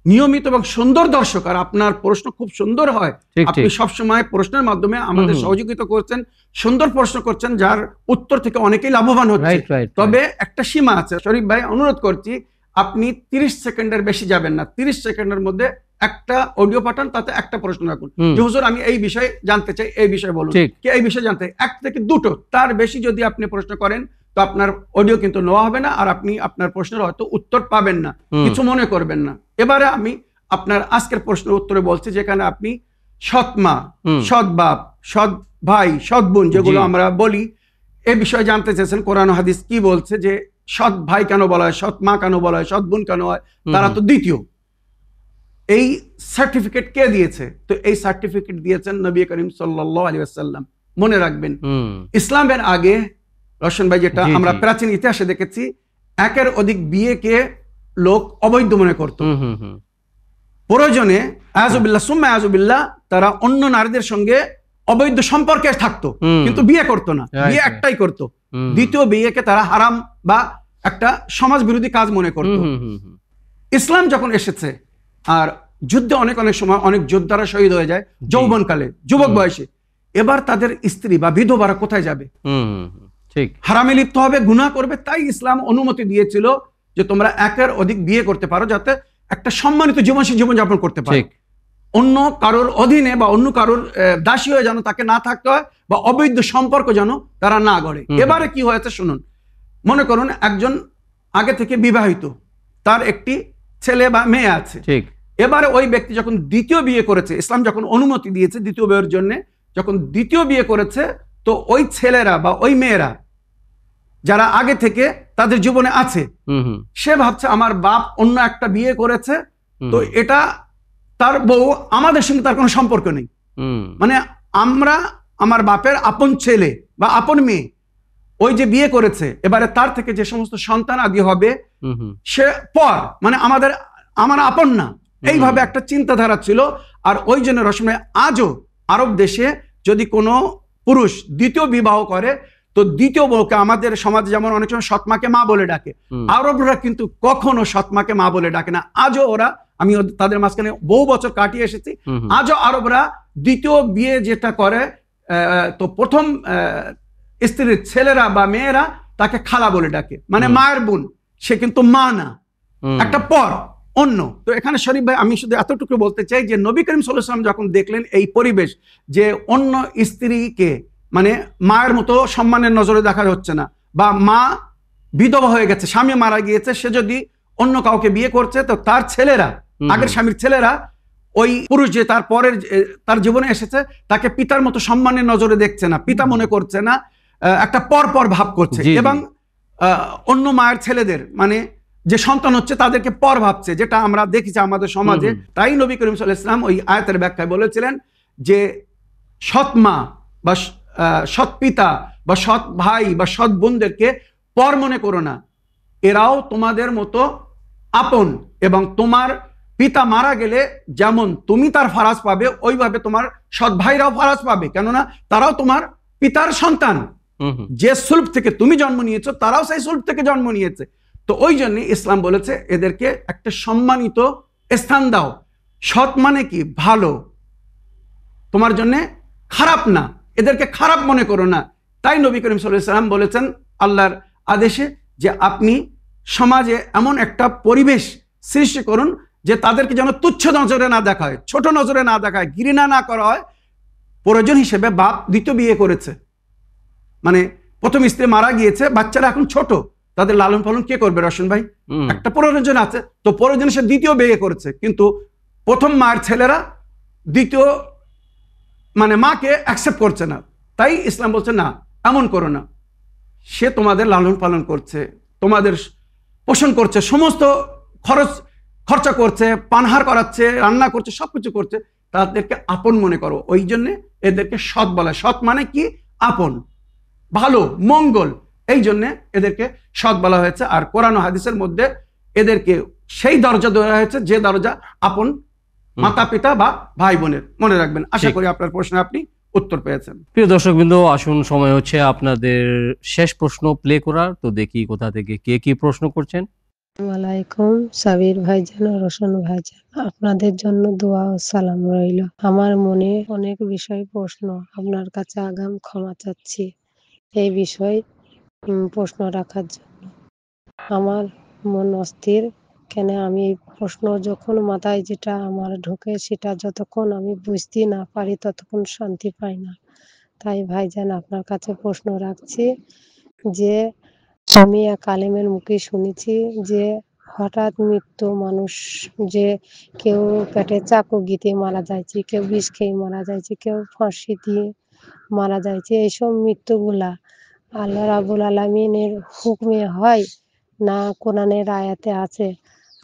নিয়মিত এবং সুন্দর দর্শক, আর আপনার প্রশ্ন খুব সুন্দর হয়। আপনি সবসময় প্রশ্নের মাধ্যমে আমাদের সহযোগিতা করছেন, সুন্দর প্রশ্ন করছেন, যার উত্তর থেকে অনেকেই লাভবান হচ্ছে। তবে একটা সীমা আছে শরীফ ভাই, অনুরোধ করছি আপনি 30 সেকেন্ডের বেশি যাবেন না। 30 সেকেন্ডের মধ্যে একটা অডিও পাঠান, তাতে একটা প্রশ্ন রাখুন যে হুজুর আমি এই বিষয়ে জানতে চাই, এই বিষয়ে বলুন, কি এই বিষয়ে জানতে। 1 থেকে 2টো, তার বেশি যদি আপনি প্রশ্ন করেন তো আপনার অডিও কিন্তু নেওয়া হবে না, আর আপনি আপনার প্রশ্নের হয়তো উত্তর পাবেন না। কিছু মনে করবেন না। এবারে আমি আপনার আজকের প্রশ্নের উত্তরে বলছি, যেখানে আপনি সৎ মা, সৎ বাপ, সৎ ভাই, সৎ বোন যেগুলো আমরা বলি, এ বিষয়ে জানতে চেয়েছেন কোরআন হাদিস কি বলছে, যে সৎ ভাই কেন বলা হয়, সৎ মা কেন বলা হয়, সৎ বোন কেন হয়, তারা তো দ্বিতীয়। এই সার্টিফিকেট কে দিয়েছে? তো এই সার্টিফিকেট দিয়েছেন নবী করিম সাল্লাল্লাহু আলাইহি ওয়াসাল্লাম। মনে রাখবেন, ইসলামের আগে রশন ভাই, যেটা জি, আমরা জি। প্রাচীন ইতিহাসে দেখেছি, একের অধিক বিয়েকে লোক অবৈধ মনে করত। প্রয়োজনে আয়াজুবিল্লাহ সুম্মা আয়াজুবিল্লাহ তারা অন্য নারীদের সঙ্গে অবৈধ সম্পর্কে থাকতো, কিন্তু বিয়ে করতো না, বিয়ে একটাই করতো। দ্বিতীয় বিয়েকে তারা হারাম বা একটা সমাজ বিরোধী কাজ মনে করতো। ইসলাম যখন এসেছে, আর যুদ্ধে অনেক অনেক সময় অনেক যোদ্ধারা শহীদ হয়ে যায় যৌবনকালে, যুবক বয়সে, এবার তাদের স্ত্রী বা বিধবারা কোথায় যাবে? ঠিক, হারামে লিপ্ত হবে, গুনাহ করবে। তাই ইসলাম অনুমতি দিয়েছিল যে তোমরা একের অধিক বিয়ে করতে পারো, যাতে একটা সম্মানিত জীবনযাপন করতে পারো। ঠিক। অন্য কারোর অধীনে বা অন্য কারোর দাসী হয়ে যেন তাকে না থাকতে হয়, বা অবৈধ সম্পর্ক যেন তারা না গড়ে। এবারে কি হয়েছে শুনুন। মনে করুন একজন আগে থেকে বিবাহিত, তার একটি ছেলে বা মেয়ে আছে। ঠিক। এবারে ওই ব্যক্তি যখন দ্বিতীয় বিয়ে করেছে, ইসলাম যখন অনুমতি দিয়েছে দ্বিতীয় বিয়ের জন্য, যখন দ্বিতীয় বিয়ে করেছে, তো ওই ছেলেরা বা ওই মেয়েরা যারা আগে থেকে তাদের জীবনে আছে, সে ভাবছে আমার বাপ অন্য একটা বিয়ে করেছে, তো এটা তার বউ, আমাদের সঙ্গে তার কোনো সম্পর্ক নেই। মানে আমরা আমার বাপের আপন ছেলে বা আপন মেয়ে, ওই যে বিয়ে করেছে, এবারে তার থেকে যে সমস্ত সন্তান আদি হবে সে পর, মানে আমার আপন না, এইভাবে একটা চিন্তাধারা ছিল। আর ওই জন্য রসমে আজও আরব দেশে যদি কোনো পুরুষ দ্বিতীয় বিবাহ করে, তো দ্বিতীয় বউকে আমাদের সমাজে যেমন অনেক সময় সৎমাকে মা বলে ডাকে, আরবরা কিন্তু কখনো সৎমাকে মা বলে ডাকে না। আজও ওরা, আমি তাদের মাঝখানে বহু বছর কাটিয়ে এসেছি, আজও আরবরা দ্বিতীয় বিয়ে যেটা করে, তো প্রথম স্ত্রীর ছেলেরা বা মেয়েরা তাকে খালা বলে ডাকে, মানে মায়ের বোন, সে কিন্তু মা না, একটা পর, অন্য। তো এখানে শরীফ ভাই, আমি শুধু এতটুকু বলতে চাই যে নবী করিম সাল্লাল্লাহু আলাইহি ওয়াসাল্লাম যখন দেখলেন এই পরিবেশ, যে অন্য স্ত্রীকে মানে মায়ের মতো সম্মানের নজরে দেখা হচ্ছে না, বা মা বিধবা হয়ে গেছে, স্বামী মারা গিয়েছে, সে যদি অন্য কাউকে বিয়ে করছে, তো তার ছেলেরা, আগের স্বামীর ছেলেরা, ওই পুরুষ যে তার পরের তার জীবনে এসেছে, তাকে পিতার মতো সম্মানের নজরে দেখছে না, পিতা মনে করছে না, একটা পর ভাব করছে। এবং অন্য মায়ের ছেলেদের, মানে যে সন্তান হচ্ছে, তাদেরকে পর ভাবছে, যেটা আমরা দেখেছি আমাদের সমাজে। তাই নবী করিম সাল্লাল্লাহু আলাইহি ওয়াসাল্লাম ওই আয়াতের ব্যাখ্যায় বলেছিলেন যে সৎ মা বা সৎ পিতা বা সৎ ভাই বা সৎ বোনদেরকে পর মনে করো না, এরাও তোমাদের মতো আপন, এবং তোমার পিতা মারা গেলে যেমন তুমি তার ফারাজ পাবে, ওইভাবে তোমার সৎ ভাইরাও ফারাজ পাবে, কেননা তারাও তোমার পিতার সন্তান। যে সুলভ থেকে তুমি জন্ম নিয়েছো, তারাও সেই সুলভ থেকে জন্ম নিয়েছে। তো ওই জন্য ইসলাম বলেছে এদেরকে একটা সম্মানিত স্থান দাও। সৎ মানে কি? ভালো, তোমার জন্য খারাপ না, এদেরকে খারাপ মনে করো না। তাই নবী করিম সাল্লাল্লাহু আলাইহি ওয়াসাল্লাম বলেছেন আল্লাহর আদেশে যে আপনি সমাজে এমন একটা পরিবেশ সৃষ্টি করুন যে তাদেরকে যেন তুচ্ছ নজরে না দেখা হয়, ছোট নজরে না দেখা হয়, ঘৃণা না করা হয়। প্রয়োজন হিসেবে বাপ দ্বিতীয় বিয়ে করেছে, মানে প্রথম স্ত্রী মারা গিয়েছে, বাচ্চারা এখন ছোট, তাদের লালন পালন কে করবে রশন ভাই? একটা প্রয়োজন আছে, তো প্রয়োজনে সে দ্বিতীয় বিয়ে করেছে, কিন্তু প্রথম মায়ের ছেলেরা দ্বিতীয় মানে মাকে অ্যাকসেপ্ট করছে না। তাই ইসলাম বলছে না, এমন করো না, সে তোমাদের লালন পালন করছে, তোমাদের পোষণ করছে, সমস্ত খরচা করছে, পানহার করাচ্ছে, রান্না করছে, সবকিছু করছে, তাদেরকে আপন মনে করো। ওই জন্য এদেরকে সৎ বলা। সৎ মানে কি? আপন, ভালো, মঙ্গল। এই জন্য এদেরকে সৎ বলা হয়েছে। আর কোরআন ও হাদিসের মধ্যে এদেরকে সেই দরজা দেওয়া হয়েছে যে দরজা আপন মাতা পিতা বা ভাই বোনের। মনে রাখবেন। আশা করি আপনার প্রশ্নে আপনি উত্তর পেয়েছেন। প্রিয় দর্শকবৃন্দ, আসুন সময় হচ্ছে আপনাদের শেষ প্রশ্ন প্লে করার। তো দেখি কোথা থেকে কে কি প্রশ্ন করছেন। ওয়ালাইকুম সাবির ভাইজান ও রোশন ভাইজান, আপনাদের জন্য দোয়া ও সালাম রইল। আমার মনে অনেক বিষয় প্রশ্ন, আপনার কাছে আগাম ক্ষমা চাচ্ছি এই বিষয় প্রশ্ন রাখার জন্য। আমার মন অস্থির, কেন আমি এই প্রশ্ন যখন মাথায় যেটা আমার ঢোকে, সেটা যতক্ষণ আমি বুঝতে না পারি ততক্ষণ শান্তি পাই না। তাই ভাইজান আপনার কাছে প্রশ্ন রাখছি যে আমি এক আলেমের মুখে শুনেছি যে হঠাৎ মৃত্যু মানুষ, যে কেউ পেটে চাকু গিতে মারা যাচ্ছে, কেউ বিষ খেয়ে মারা যাচ্ছে, কেউ ফাঁসি দিয়ে মারা যাচ্ছে, এইসব মৃত্যুগুলা আল্লাহ রাব্বুল আলামিনের হুকমে হয় না কোরআনের আয়াতে আছে?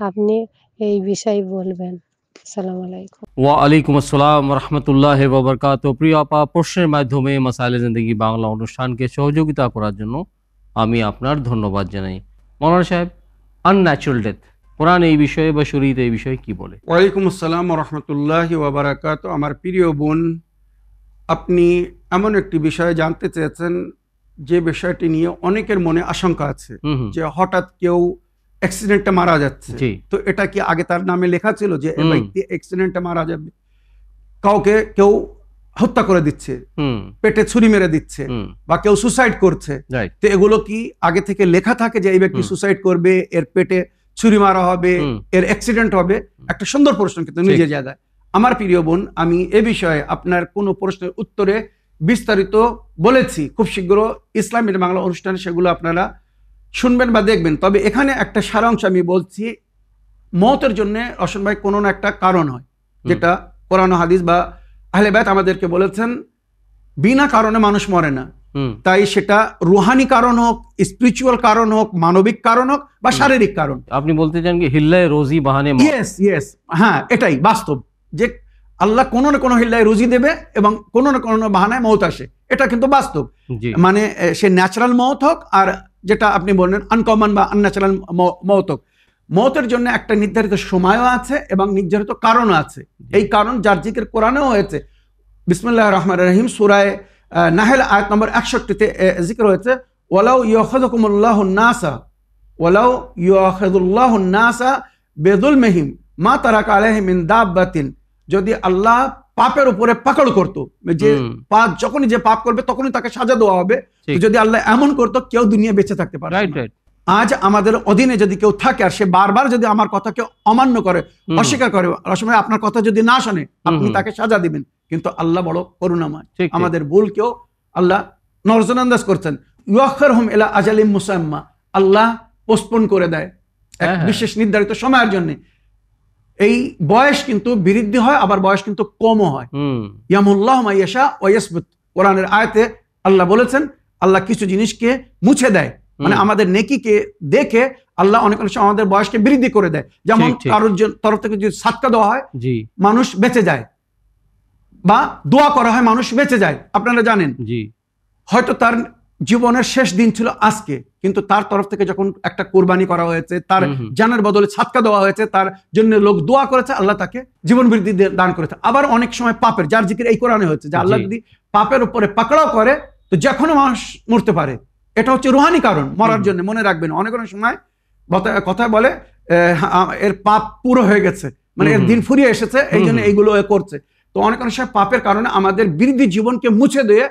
আপনি এই বিষয়ে বলবেন। আসসালামু আলাইকুম। ওয়া আলাইকুম আসসালাম রহমতুল্লাহ ওবরকাত। প্রিয় আপা, প্রশ্নের মাধ্যমে মাসাইলে জিন্দেগি বাংলা অনুষ্ঠানকে সহযোগিতা করার জন্য আমি আপনার ধন্যবাদ জানাই। মৌলানা সাহেব, আনন্যাচুরাল ডেথ, কোরআন এই বিষয়ে বা শরীয়ত এই বিষয়ে কি বলে? ওয়ালাইকুম আসসালাম রহমতুল্লাহি ওয়াবারাকাত। আমার প্রিয় বোন, আপনি এমন একটি বিষয়ে জানতে চেয়েছেন যে বিষয়টি নিয়ে অনেকের মনে আশঙ্কা আছে, যে হঠাৎ কেউ অ্যাক্সিডেন্টে মারা যাচ্ছে, জি। তো এটা কি আগে তার নামে লেখা ছিল যে এই ব্যক্তি অ্যাক্সিডেন্টে মারা যাবে? কাউকে কেউ হত্যা করে দিচ্ছে, পেটে ছুরি মেরে দিচ্ছে, বা কেউ সুসাইড করছে, তো এগুলো কি আগে থেকে লেখা থাকে যে এই ব্যক্তি সুসাইড করবে, এর পেটে ছুরি মারা হবে, এর অ্যাক্সিডেন্ট হবে? একটা সুন্দর প্রশ্ন কিন্তু নিজের জায়গায়। আমার প্রিয় বোন, আমি এ বিষয়ে আপনার কোনো প্রশ্নের উত্তরে বিস্তারিত বলেছি, খুব শীঘ্র ইসলামিক বাংলা অনুষ্ঠানে সেগুলো আপনারা শুনবেন বা দেখবেন। তবে এখানে একটা সারাংশ আমি বলছি, মওতের জন্য রশন ভাই কোনো না একটা কারণ হয়, যেটা কোরআন হাদিস বা আহলে বায়াত আমাদেরকে বলেছেন, বিনা কারণে মানুষ মরে না। তাই সেটা রুহানি কারণ হোক, স্পিরিচুয়াল কারণ হোক, মানবিক কারণ হোক বা শারীরিক কারণ। আপনি বলতে চান কি হিল্লায় রোজি বাহানে? ইয়েস, হ্যাঁ, এটাই বাস্তব, যে আল্লাহ কোনো না কোনো হিল্লায় রুজি দেবে এবং কোনো না কোনো বাহানায় মওত আসে, এটা কিন্তু বাস্তব। মানে সে ন্যাচারাল মওত হোক আর যেটা আপনি বললেন আনকমন বা আনন্যাচারাল মওত হোক, মওতের জন্য একটা নির্ধারিত সময়ও আছে এবং নির্ধারিত কারণও আছে। এই কারণ যার জিকির কোরআনেও হয়েছে। বিসমিল্লাহির রহমানির রহিম সূরা নাহল আয়াত নম্বর 61-তে জিকির হয়েছে, ওয়ালাউ ইয়াখুযুকুমুল্লাহুন নাসা ওয়ালাউ ইয়াখুযুল্লাহুন নাসা বিযুলমিহিম মা তারাকা আলাইহিম মিন দাব্বাতিন। যদি আল্লাহ পাপের উপরে পাকড় করতো, যে পাপ যখনই যে পাপ করবে তখনই তাকে সাজা দেওয়া হবে, যদি আল্লাহ এমন করতো কেউ দুনিয়া বেঁচে থাকতে পারে। আজ আমাদের অধীনে যদি কেউ থাকে আর সে বারবার যদি আমার কথাকে অমান্য করে, অস্বীকার করে, রসময় আপনার কথা যদি না শোনে, আপনি তাকে সাজা দিবেন। কিন্তু আল্লাহ বড় করুণাময়, আমাদের ভুলকেও আল্লাহ নজরান্দাজ করছেন। ইউআখিরহুম ইলা আজালিম মুসাম্মা, আল্লাহ পোস্টপোন করে দেয় এক বিশেষ নির্ধারিত সময়ের জন্য। এই বয়স কিন্তু বৃদ্ধি হয়, আবার বয়স কিন্তু কমও হয়। ইয়ামুল্লাহু মা ইয়াশা ওয়া ইয়াসবুত, কোরআনের আয়াতে আল্লাহ বলেছেন, আল্লাহ কিছু জিনিসকে মুছে দেয়, মানে আমাদের নেকিকে দেখে আল্লাহ অনেক অনেক সময় আমাদের বয়সকে বৃদ্ধি করে দেয়। যেমন কারোর তরফ থেকে যদি সাদকা দেওয়া হয়, মানুষ বেঁচে যায়, বা দোয়া করা হয়, মানুষ বেঁচে যায়। আপনারা জানেন, হয়তো তার জীবনের শেষ দিন ছিল আজকে, কিন্তু তার তরফ থেকে যখন একটা কোরবানি করা হয়েছে, তার জানের বদলে সাদকা দেওয়া হয়েছে, তার জন্য লোক দোয়া করেছে, আল্লাহ তাকে জীবন বৃদ্ধি দান করেছে। আবার অনেক সময় পাপের, যার জিকির এই কোরআনে হচ্ছে, যে আল্লাহ যদি পাপের উপরে পাকড়াও করে তো যখনও মানুষ মরতে পারে। এটা হচ্ছে রুহানি কারণ মরার জন্য। মনে রাখবেন, অনেক অনেক সময় কথা বলে এর পাপ পুরো হয়ে গেছে, মানে এর দিন ফুরিয়ে এসেছে, এই জন্য এইগুলো করছে। তো অনেক অনেক সময় পাপের কারণে আমাদের বৃদ্ধি জীবনকে মুছে দিয়ে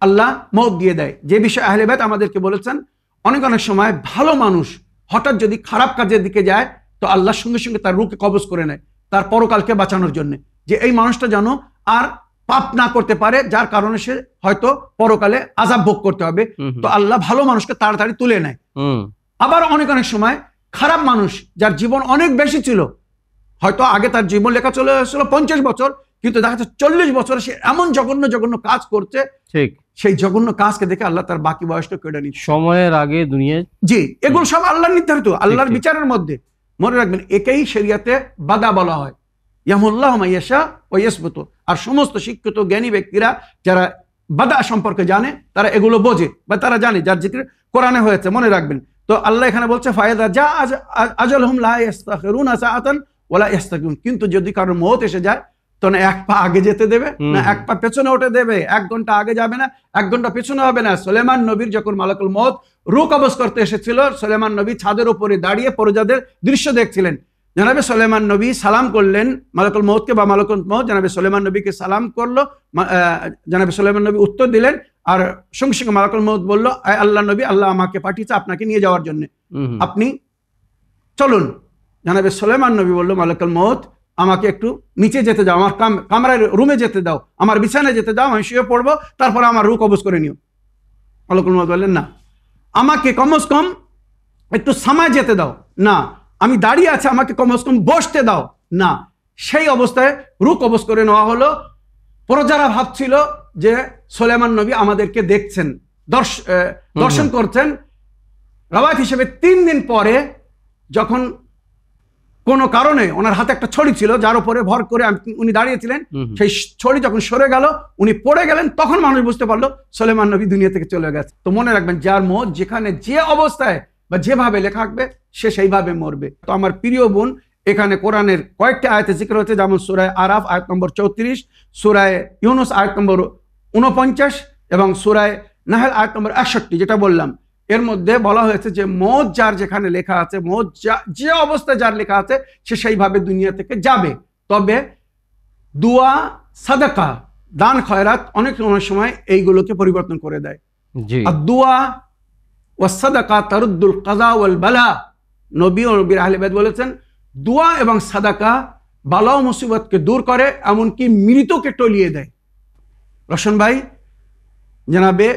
আল্লাহ মওত দিয়ে দেয়। যে বিষয়ে আহলে বায়াত আমাদেরকে বলেছেন, অনেক অনেক সময় ভালো মানুষ হঠাৎ যদি খারাপ কাজের দিকে যায়, তো আল্লাহ সঙ্গে সঙ্গে তার রূহকে কবজ করে নেয়, তার পরকালকে বাঁচানোর জন্য, যে এই মানুষটা যেন আর পাপ না করতে পারে, যার কারণে সে হয়তো পরকালে আযাব ভোগ করতে হবে। তো আল্লাহ ভালো মানুষকে তাড়াতাড়ি তুলে নেয়। আবার অনেক অনেক সময় খারাপ মানুষ, যার জীবন অনেক বেশি ছিল, হয়তো আগে তার জীবন লেখা চলে এসেছিল 50 বছর, কিন্তু দেখা যাচ্ছে 40 বছরে সে এমন জঘন্য জঘন্য কাজ করছে, ঠিক সেই জঘন্য কাজকে দেখে আল্লাহ তার বাকি বয়সটা কেটে নিচ্ছে সময়ের আগে দুনিয়ায়। জি, এগুলো সব আল্লাহর নির্ধারিত, আল্লাহর বিচারের মধ্যে। মনে রাখবেন, একেই শরিয়াতে বাদা বলা হয়, ইয়ামুল্লাহু মা ইয়াশা ওয়া ইয়াসবুতু। আর সমস্ত শিক্ষিত জ্ঞানী ব্যক্তিরা যারা বাদা সম্পর্কে জানে, তারা এগুলো বোঝে বা তারা জানে, যার জিকির কোরআনে হয়েছে। মনে রাখবেন, তো আল্লাহ এখানে বলছে, ফায়দা যা আজালহুম লা ইস্তাখিরুনা সাআতান ওয়া লা ইস্তাকিমুন। কিন্তু যদি কারোর মওত এসে যায়, তো না এক পা আগে যেতে দেবে, না এক পা পেছনে উঠে দেবে, 1 ঘন্টা আগে যাবে না, 1 ঘন্টা পেছনে হবে না। সুলাইমান নবীর যখন মালাকুল মওত রূহ কবজ করতে এসেছিল, সুলাইমান নবী ছাদের উপরে দাঁড়িয়ে প্রজাদের দৃশ্য দেখছিলেন। জনাবে সুলাইমান নবী সালাম করলেন মালাকুল মওতকে, বা মালাকুল মওত জনাবে সুলাইমান নবীকে সালাম করলো, জনাবে সুলাইমান নবী উত্তর দিলেন, আর সঙ্গে সঙ্গে মালাকুল মওত বলল, আয় আল্লাহ নবী, আল্লাহ আমাকে পাঠিয়েছে আপনাকে নিয়ে যাওয়ার জন্য, আপনি চলুন। জনাবে সুলাইমান নবী বলল, মালাকুল মওত, আমাকে একটু নিচে যেতে দাও, আমার কামরার রুমে যেতে দাও, আমার বিছানায় যেতে দাও, আমি শুয়ে পড়বো, তারপরে আমার রূহ কবজ করে নিও। মালাকুল মওত বললেন, না, আমাকে কমস কম একটু সময় যেতে দাও, না, আমি দাঁড়িয়ে আছি, আমাকে কমস কম বসতে দাও, না। সেই অবস্থায় রূহ কবজ করে নেওয়া হলো। প্রজারা ভাবছিল যে সুলাইমান নবী আমাদেরকে দেখছেন, দর্শন করছেন। রাওয়ায়াত হিসেবে 3 দিন পরে যখন কোনো কারণে ওনার হাতে একটা ছড়ি ছিল যার উপরে ভর করে উনি দাঁড়িয়েছিলেন, সেই ছড়ি যখন সরে গেল উনি পড়ে গেলেন, তখন মানুষ বুঝতে পারলো সুলাইমান নবী দুনিয়া থেকে চলে গেছে। তো মনে রাখবেন, যার মত যেখানে যে অবস্থায় বা যেভাবে লেখা থাকবে সে সেইভাবে মরবে। তো আমার প্রিয় বোন, এখানে কোরআনের কয়েকটি আয়াতে জিকির হচ্ছে, যেমন সূরা আরাফ আয়াত নম্বর 34, সূরা ইউনুস আয়াত নম্বর 49 এবং সূরা নাহল আয়াত নম্বর 61, যেটা বললাম এর মধ্যে বলা হয়েছে যে মত যার যেখানে লেখা আছে, মত যে অবস্থায় যার লেখা আছে সে সেইভাবে দুনিয়া থেকে যাবে। তবে দুয়া, সাদাকা, দান খয়রাত অনেক সময় এইগুলোকে পরিবর্তন করে দেয়। আর দুয়া ও সাদাকা তারুদ্দুল কাযা ওয়াল বালা, নবী ও নবীর আহলে বাইত বলেছেন দুয়া এবং সাদাকা বালা ও মুসিবতকে দূর করে, এমনকি মৃতকে টলিয়ে দেয়। রোশন ভাই, জনাবে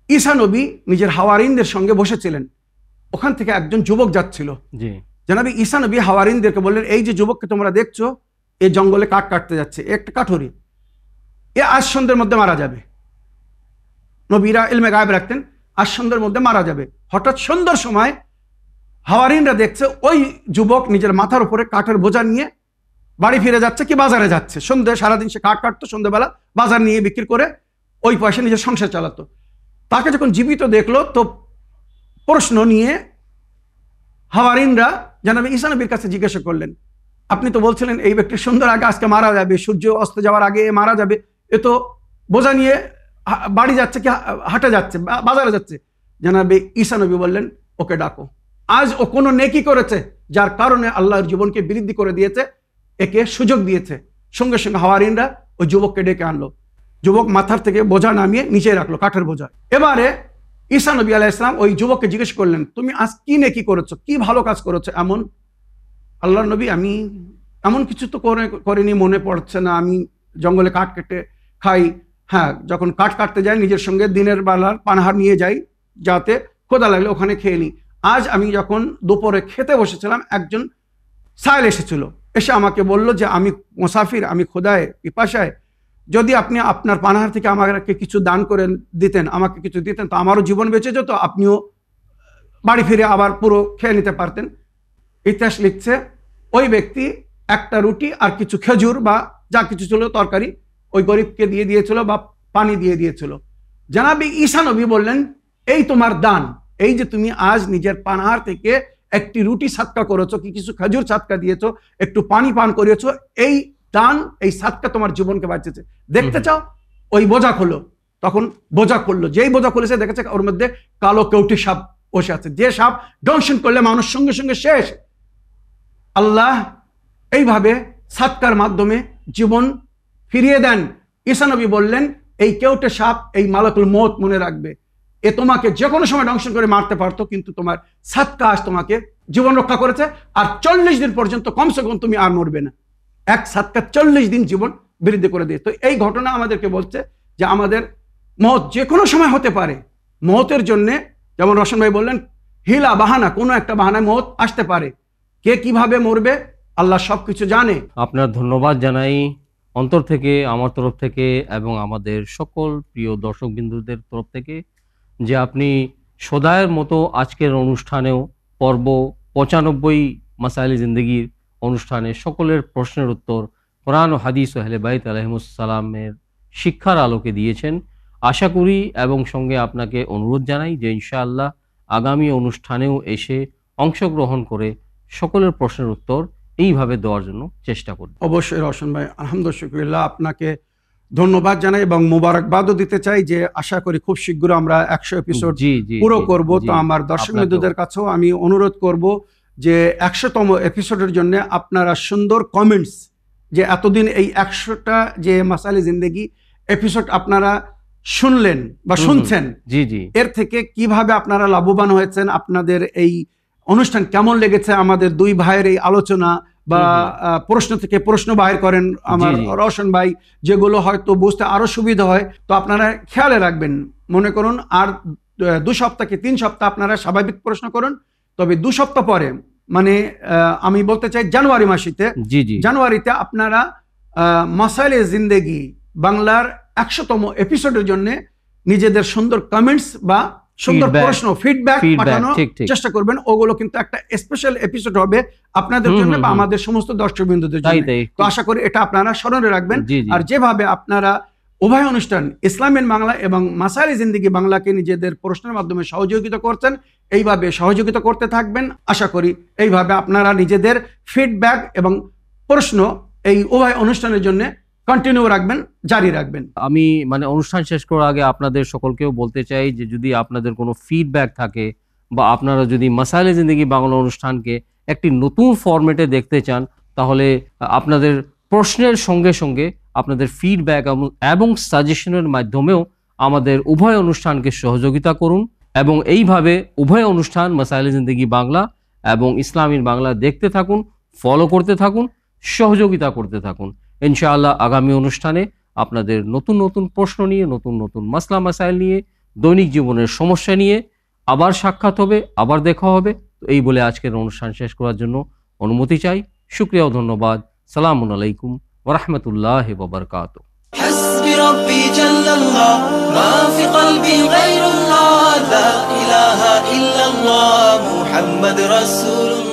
ঈসা নবী নিজের হাওয়ারিনদের সঙ্গে বসেছিলেন, ওখান থেকে একজন যুবক যাচ্ছিল। জনাবে ঈসা নবী হাওয়ারিনদেরকে বললেন, এই যে যুবককে তোমরা দেখছো, এই জঙ্গলে কাঠ কাটতে যাচ্ছে, একটা কাঠুরি, এ আজ সন্ধ্যের মধ্যে মারা যাবে। নবীরা ইলমে গায়েব রাখতেন, আজ সন্ধ্যের মধ্যে মারা যাবে। হঠাৎ সন্ধ্যার সময় হাওয়ারিনরা দেখছে ওই যুবক নিজের মাথার উপরে কাঠের বোঝা নিয়ে বাড়ি ফিরে যাচ্ছে কি বাজারে যাচ্ছে। সন্ধ্যে সারাদিন সে কাঠ কাটতো, সন্ধ্যাবেলা বাজার নিয়ে বিক্রি করে ওই পয়সা নিজের সংসার চালাতো। তাকে যখন জীবিত দেখলো তো প্রশ্ন নিয়ে হাওয়ারিনরা জানাবে ঈসা নবীর কাছে জিজ্ঞাসা করলেন, আপনি তো বলছিলেন এই ব্যক্তি সন্ধ্যার আগে আজকে মারা যাবে, সূর্য অস্ত যাওয়ার আগে মারা যাবে, এ তো বোঝা নিয়ে বাড়ি যাচ্ছে কি হাটে যাচ্ছে, বাজারে যাচ্ছে। জানাবে ঈসা নবী বললেন, ওকে ডাকো, আজ ও কোনো নেকি করেছে যার কারণে আল্লাহর জীবনকে বৃদ্ধি করে দিয়েছে, একে সুযোগ দিয়েছে। সঙ্গে সঙ্গে হাওয়ারিনরা ওই যুবককে ডেকে আনলো। যুবক মাথার থেকে বোঝা নামিয়ে নিচে রাখলো, কাঠের বোঝা। এবারে ঈসা নবী আলাইহিস সালাম ওই যুবককে জিজ্ঞেস করলেন, তুমি আজ কি নেকি করেছো, কি ভালো কাজ করেছো এমন? আল্লাহর নবী, আমি এমন কিছু তো করিনি, মনে পড়ছে না, আমি জঙ্গলে কাঠ কেটে খাই। হ্যাঁ, যখন কাঠ কাটতে যাই নিজের সঙ্গে দিনের বেলার পানাহার নিয়ে যাই, যাতে ক্ষুধা লাগলে ওখানে খেয়ে নিই। আজ আমি যখন দুপুরে খেতে বসেছিলাম, একজন সায়েল এসেছিল, এসে আমাকে বলল যে আমি মুসাফির, আমি ক্ষুধায় পিপাসায়, যদি আপনি আপনার পানাহার থেকে আমাকে কিছু দান করে দিতেন, আমাকে কিছু দিতেন, তো আমারও জীবন বেঁচে যেত, আপনিও বাড়ি ফিরে আবার পুরো খেয়ে নিতে পারতেন। ইতিহাস লিখছে ওই ব্যক্তি একটা রুটি আর কিছু খেজুর বা যা কিছু ছিল তরকারি ওই গরিবকে দিয়ে দিয়েছিল বা পানি দিয়ে দিয়েছিল। জানাবি ঈসা নবী বললেন, এই তোমার দান, এই যে তুমি আজ নিজের পানাহার থেকে একটি রুটি সাদকা করেছো, কি কিছু খেজুর সাদকা দিয়েছো, একটু পানি পান করিয়েছো, এই দান, এই সাদকা তোমার জীবনকে বাঁচিয়েছে। দেখতে চাও? ওই বোঝা খুললো। তখন বোঝা খুললো, যেই বোঝা খুলেছে দেখেছে ওর মধ্যে কালো কেউটি সাপ বসে আছে, যে সাপ দংশন করলে মানুষ সঙ্গে সঙ্গে শেষ। আল্লাহ এইভাবে সাদকার মাধ্যমে জীবন ফিরিয়ে দেন। ঈসা নবী বললেন, এই কেউটে সাপ, এই মালাকুল মউত মনে রাখবে, এ তোমাকে যে কোনো সময় দংশন করে মারতে পারতো, কিন্তু তোমার সাদকা আজ তোমাকে জীবন রক্ষা করেছে, আর 40 দিন পর্যন্ত কমসে কম তুমি আর মরবে না। এক সাদকা 40 দিন জীবন বৃদ্ধি করে দিয়ে। তো এই ঘটনা আমাদেরকে বলছে যে আমাদের মত যে কোনো সময় হতে পারে। মতের জন্যে যেমন রোশন ভাই বললেন, হিলা বাহানা, কোনো একটা বাহানায় মত আসতে পারে। কে কিভাবে মরবে আল্লাহ সবকিছু জানে। আপনার ধন্যবাদ জানাই অন্তর থেকে, আমার তরফ থেকে এবং আমাদের সকল প্রিয় দর্শকবিন্দুদের তরফ থেকে, যে আপনি সদায়ের মতো আজকের অনুষ্ঠানেও পর্ব 95 মাসাইল জিন্দেগির অনুষ্ঠানে সকলের প্রশ্নের উত্তর কোরআন ও হাদিস ও আহলে বাইত আলাইহিমুসসালামের শিক্ষার আলোকে দিয়েছেন। আশা করি এবং সঙ্গে আপনাকে অনুরোধ জানাই যে ইনশাআল্লাহ আগামী অনুষ্ঠানেও এসে অংশগ্রহণ করে সকলের প্রশ্নের উত্তর এইভাবে দেওয়ার জন্য চেষ্টা করব। অবশ্যই রোশন ভাই, আলহামদুলিল্লাহ, আপনাকে ধন্যবাদ জানাই এবং মোবারকবাদও দিতে চাই যে আশা করি খুব শীঘ্র আমরা 100 এপিসোড পুরো করব। তো আমার দর্শক বন্ধুদের কাছেও আমি অনুরোধ করব যে 100তম এপিসোডের জন্য আপনারা সুন্দর কমেন্টস, যে এতদিন এই 100টা যে মাসাইলে জিন্দেগি এপিসোড আপনারা শুনলেন বা শুনছেন, এর থেকে কিভাবে আপনারা লাভবান হয়েছেন, আপনাদের এই অনুষ্ঠান কেমন লেগেছে, আমাদের দুই ভাইয়ের এই আলোচনা বা প্রশ্ন থেকে প্রশ্ন বাহির করেন আমার রোশন ভাই, যেগুলো হয়তো বুঝতে আরো সুবিধা হয়। তো আপনারা খেয়ালে রাখবেন, মনে করুন আর 2 সপ্তাহ কি 3 সপ্তাহ আপনারা স্বাভাবিক প্রশ্ন করুন, তবে 2 সপ্তাহ পরে, মানে আমি বলতে চাই জানুয়ারি মাসেতে, জানুয়ারিতে আপনারা মাসাইলে জিন্দেগি বাংলার 100তম এপিসোডের জন্য নিজেদের সুন্দর কমেন্টস বা সুন্দর Feedback, প্রশ্ন ফিডব্যাক পাঠানো ঠিক, ঠিক। চেষ্টা করবেন। ওগুলো কিন্তু একটা স্পেশাল এপিসোড হবে আপনাদের জন্য বা আমাদের সমস্ত দর্শকবৃন্দদের তাই, জন্য। তাই। তো আশা করি এটা আপনারা স্মরণে রাখবেন। জি, জি। আর যেভাবে আপনারা উভয় অনুষ্ঠান ইসলামের বাংলা এবং মাসাইল জিন্দেগি বাংলাকে নিজেদের প্রশ্নের মাধ্যমে সহযোগিতা করছেন, এইভাবে সহযোগিতা করতে থাকবেন। আশা করি এইভাবে আপনারা নিজেদের ফিডব্যাক এবং প্রশ্ন এই উভয় অনুষ্ঠানের জন্য কন্টিনিউ রাখবেন, জারি রাখবেন। আমি মানে অনুষ্ঠান শেষ করার আগে আপনাদের সকলকেও বলতে চাই যে যদি আপনাদের কোনো ফিডব্যাক থাকে বা আপনারা যদি মাসাইলে জিন্দেগি বাংলা অনুষ্ঠানকে একটি নতুন ফরম্যাটে দেখতে চান, তাহলে আপনাদের প্রশ্নের সঙ্গে সঙ্গে আপনাদের ফিডব্যাক এবং সাজেশনের মাধ্যমেও আমাদের উভয় অনুষ্ঠানকে সহযোগিতা করুন এবং এইভাবে উভয় অনুষ্ঠান মাসাইলে জিন্দেগি বাংলা এবং ইসলামিক বাংলা দেখতে থাকুন, ফলো করতে থাকুন, সহযোগিতা করতে থাকুন। ইনশাআল্লাহ আগামী অনুষ্ঠানে আপনাদের নতুন নতুন প্রশ্ন নিয়ে, নতুন নতুন মাসলা মাসাইল নিয়ে, দৈনিক জীবনের সমস্যা নিয়ে আবার সাক্ষাৎ হবে, আবার দেখা হবে। তো এই বলে আজকের অনুষ্ঠান শেষ করার জন্য অনুমতি চাই। শুকরিয়া ও ধন্যবাদ। সালামুন আলাইকুম ওয়া রাহমাতুল্লাহি ওয়া বারাকাতুহু। حسبي ربي جل الله ما في قلبي غير الله لا إله إلا الله محمد رسول الله